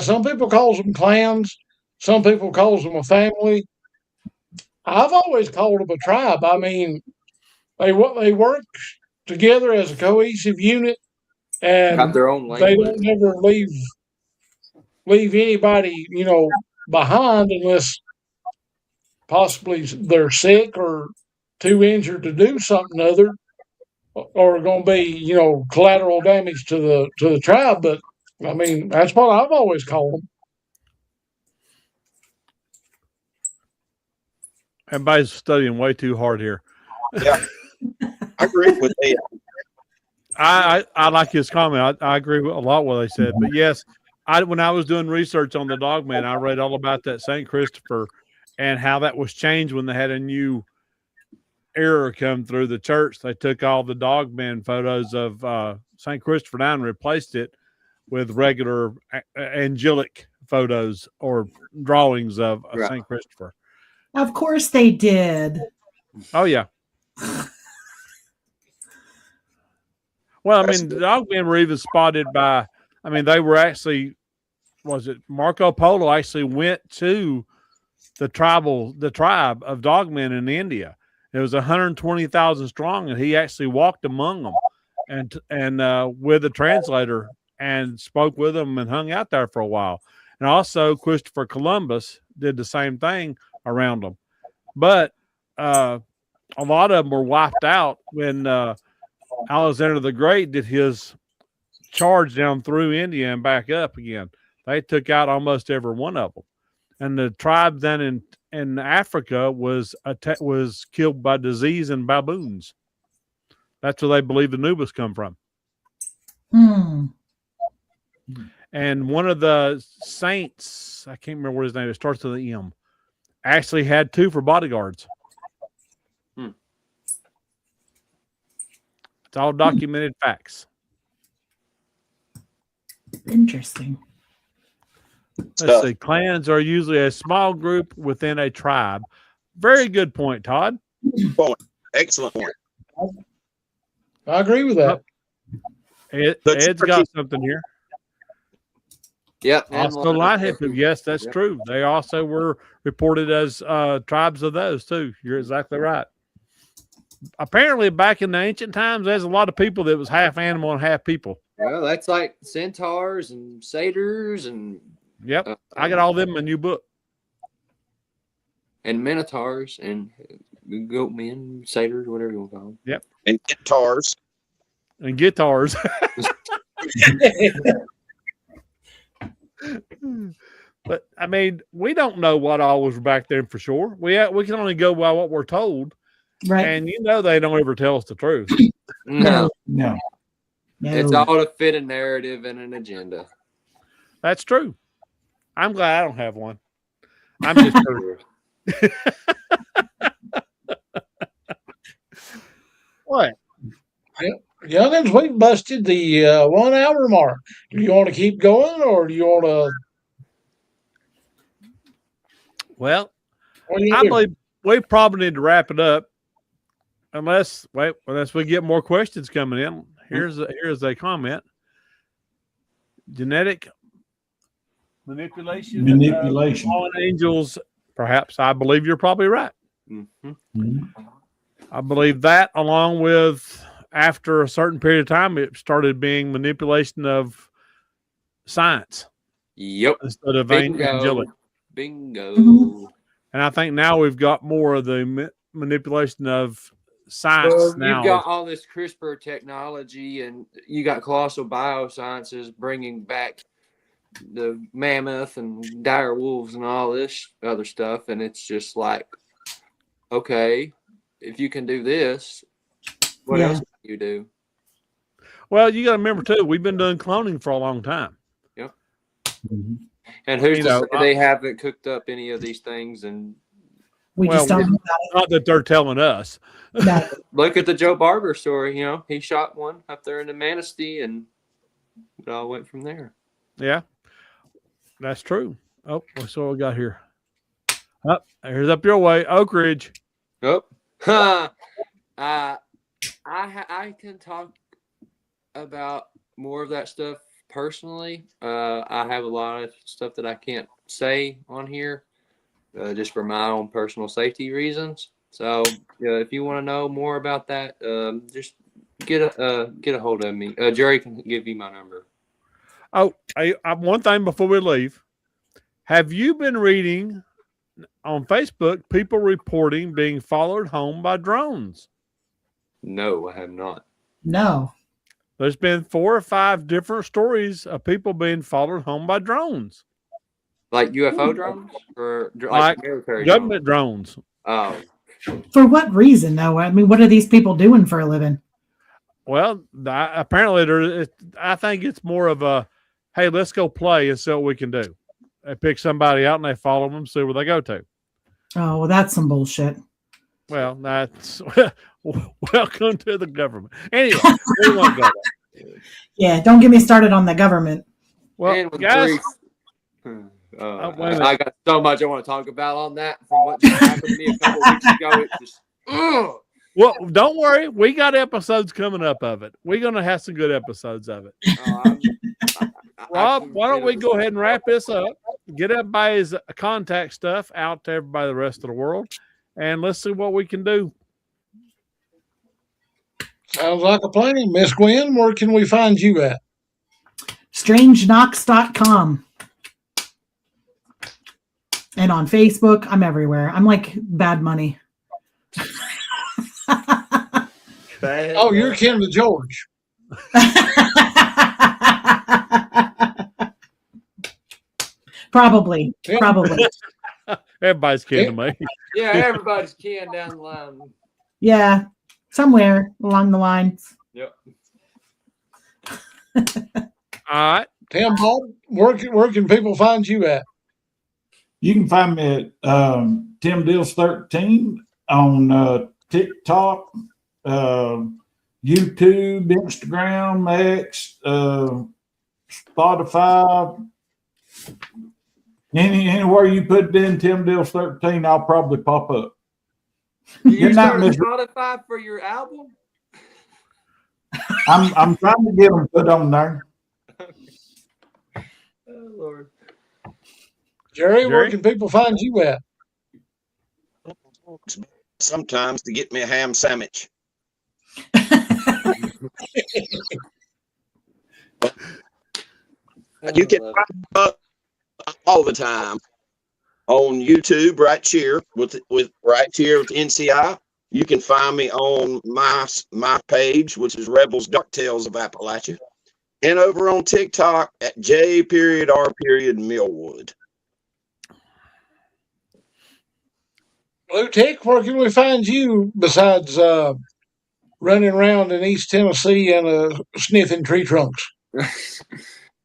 Some people call them clans. Some people call them a family. I've always called them a tribe. I mean, they work together as a cohesive unit, and got their own language. They don't ever leave anybody, behind unless possibly they're sick or too injured to do something other, or going to be collateral damage to the tribe. But I mean, that's what I've always called them. Everybody's studying way too hard here. Yeah, I agree with that. I like his comment. I agree with a lot what they said. But yes, when I was doing research on the dog man, I read all about that St. Christopher and how that was changed when they had a new era come through the church. They took all the dog man photos of St. Christopher down and replaced it with regular angelic photos or drawings of St. Christopher. Of course they did. Oh, yeah. Well, I mean, the dogmen were even spotted by, I mean, they were actually, was it Marco Polo actually went to the tribe of dogmen in India. It was 120,000 strong, and he actually walked among them and with a translator and spoke with them and hung out there for a while. And also Christopher Columbus did the same thing around them. But a lot of them were wiped out when Alexander the Great did his charge down through India and back up again. They took out almost every one of them. And the tribe then in Africa was killed by disease and baboons. That's where they believe the Nubis come from. And one of the saints, I can't remember what his name is, it starts with an M, actually had 2 for bodyguards. It's all documented facts. Interesting. Let's see. Clans are usually a small group within a tribe. Very good point, Todd. Excellent point. I agree with that. Ed's got something here. Yep. Also, Lighthead people. Yes, that's true. They also were reported as tribes of those too. You're exactly right. Apparently, back in the ancient times, there's a lot of people that was half animal and half people. Well, that's like centaurs and satyrs and. Yep, I got all them in my new book. And minotaurs and goat men, satyrs, whatever you want to call them. Yep. And guitars. And guitars. But I mean, we don't know what all was back then for sure. We can only go by what we're told. Right. And they don't ever tell us the truth. No. No. It's all to fit a narrative and an agenda. That's true. I'm glad I don't have one. I'm just curious. What? Youngins, we've busted the 1 hour mark. Do you want to keep going, or do you want to? Well, I believe we probably need to wrap it up, unless we get more questions coming in. Here's a comment: genetic manipulation. Fallen angels, perhaps. I believe you're probably right. I believe that, along with after a certain period of time, it started being manipulation of science. Yep. Instead of angelic. Bingo. And I think now we've got more of the manipulation of science. Well, now you've got all this CRISPR technology, and you got colossal biosciences bringing back the mammoth and dire wolves and all this other stuff, and it's just like, okay, if you can do this, what else can you do? Well, you got to remember too, we've been doing cloning for a long time. Yep. And who's to say they haven't cooked up any of these things? And just don't know not that they're telling us. No. Look at the Joe Barber story. He shot one up there in the Manistee, and it all went from there. Yeah, that's true. Oh, what's what we got here? Up, here's up your way, Oak Ridge. Oh, I can talk about more of that stuff personally. I have a lot of stuff that I can't say on here, just for my own personal safety reasons. So, if you want to know more about that, just get a hold of me. Jerry can give you my number. Oh, one thing before we leave. Have you been reading on Facebook people reporting being followed home by drones. No, I have not. No. There's been 4 or 5 different stories of people being followed home by drones. Like UFO drones or Like military government drones. Oh. For what reason, though? I mean, what are these people doing for a living? Well, apparently, I think it's more of a, hey, let's go play and see what we can do. They pick somebody out and they follow them, see where they go to. Oh, well, that's some bullshit. Well, that's welcome to the government. Anyway, we won't go there. Yeah, don't get me started on the government. Well, guys, I got so much I want to talk about on that from what just happened to me a couple weeks ago. It's just, well, don't worry. We got episodes coming up of it. We're going to have some good episodes of it. Rob, why don't we go ahead and wrap this up? Get everybody's contact stuff out to everybody, the rest of the world, and let's see what we can do. Sounds like a plan. Miss Gwen, where can we find you at? Strangenocks.com. And on Facebook, I'm everywhere. I'm like Bad Money. Oh, you're Kim to George. Probably. Everybody's kin to me. Yeah, everybody's kin down the line. Yeah, somewhere along the lines. Yep. All right. Tim Bob, where can people find you at? You can find me at Tim Deals 13 on TikTok, YouTube, Instagram, X, Spotify. Anywhere you put in Tim Deals 13, I'll probably pop up. You started Spotify for your album? I'm trying to get them put on there. Oh, Lord. Jerry, where can people find you at? Sometimes to get me a ham sandwich. You can find up all the time on YouTube right here with NCI. You can find me on my page, which is Rebels Dark Tales of Appalachia, and over on TikTok at J.R.Millwood. Blue Tick, where can we find you besides running around in East Tennessee and sniffing tree trunks?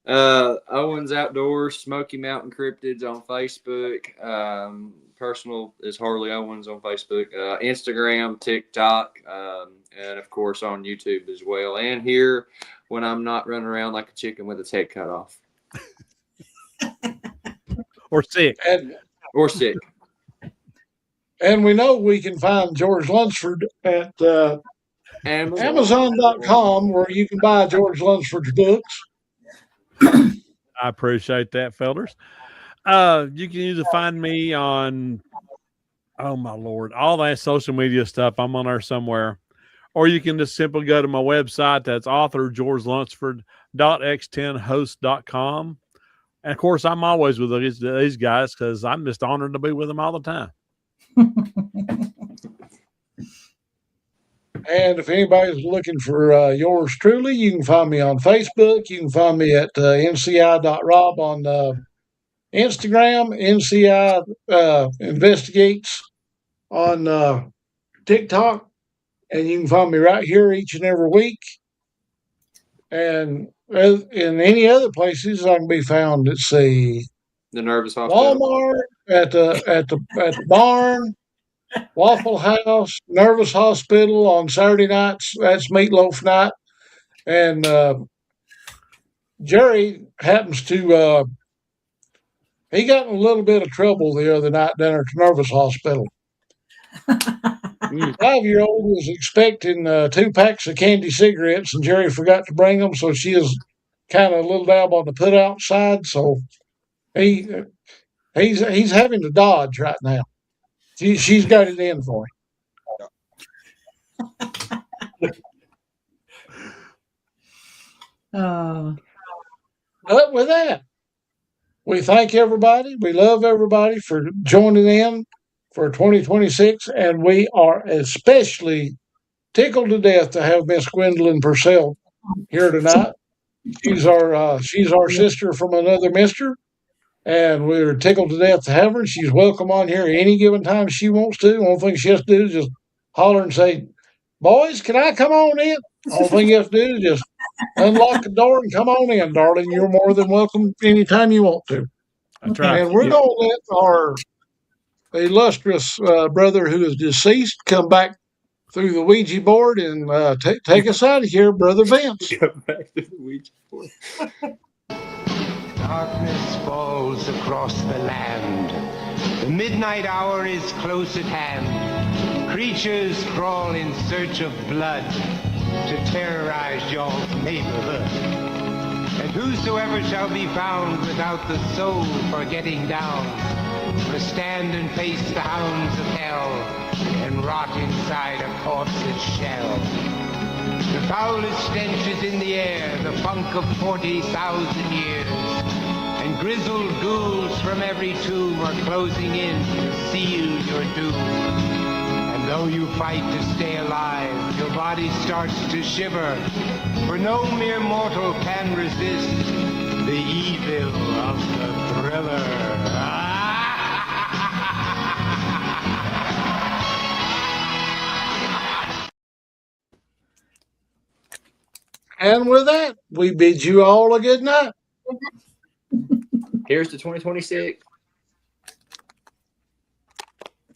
Owens Outdoors, Smoky Mountain Cryptids on Facebook. Personal is Harley Owens on Facebook, Instagram, TikTok, and of course on YouTube as well. And here when I'm not running around like a chicken with its head cut off. Or sick. Or sick. And we know we can find George Lunsford at Amazon.com, where you can buy George Lunsford's books. I appreciate that, fellas. You can either find me on, oh my Lord, all that social media stuff. I'm on there somewhere. Or you can just simply go to my website. That's authorgeorgelunsford.x10host.com. And of course, I'm always with these guys because I'm just honored to be with them all the time. And if anybody's looking for yours truly, you can find me on Facebook. You can find me at nci.rob on Instagram, NCI Investigates on TikTok. And you can find me right here each and every week. And in any other places, I can be found at, say, the Nervous Hospital, Walmart, at the barn, Waffle House, Nervous Hospital on Saturday nights. That's Meatloaf night. And Jerry happens to, he got in a little bit of trouble the other night down at the Nervous Hospital. 5-year-old was expecting 2 packs of candy cigarettes, and Jerry forgot to bring them, so she is kind of a little dab on the put out side. So he's having to dodge right now. She's got it in for him. But with that, we thank everybody. We love everybody for joining in for 2026, and we are especially tickled to death to have Miss Gwendolyn Purcell here tonight. She's our sister from another mister, and we're tickled to death to have her. She's welcome on here any given time she wants to. The only thing she has to do is just holler and say, "Boys, can I come on in?" The only thing you have to do is just unlock the door and come on in, darling. You're more than welcome anytime you want to. That's right. And we're going to let our illustrious brother who is deceased come back through the Ouija board and take us out of here, Brother Vince. Go back to the Ouija board. Darkness falls across the land. The midnight hour is close at hand. Creatures crawl in search of blood to terrorize y'all's neighborhood. And whosoever shall be found without the soul for getting down must stand and face the hounds of hell and rot inside a corpse's shell. The foulest stench is in the air, the funk of 40,000 years. And grizzled ghouls from every tomb are closing in to seal your doom. And though you fight to stay alive, your body starts to shiver. For no mere mortal can resist the evil of the thriller. And with that, we bid you all a good night. Here's to 2026.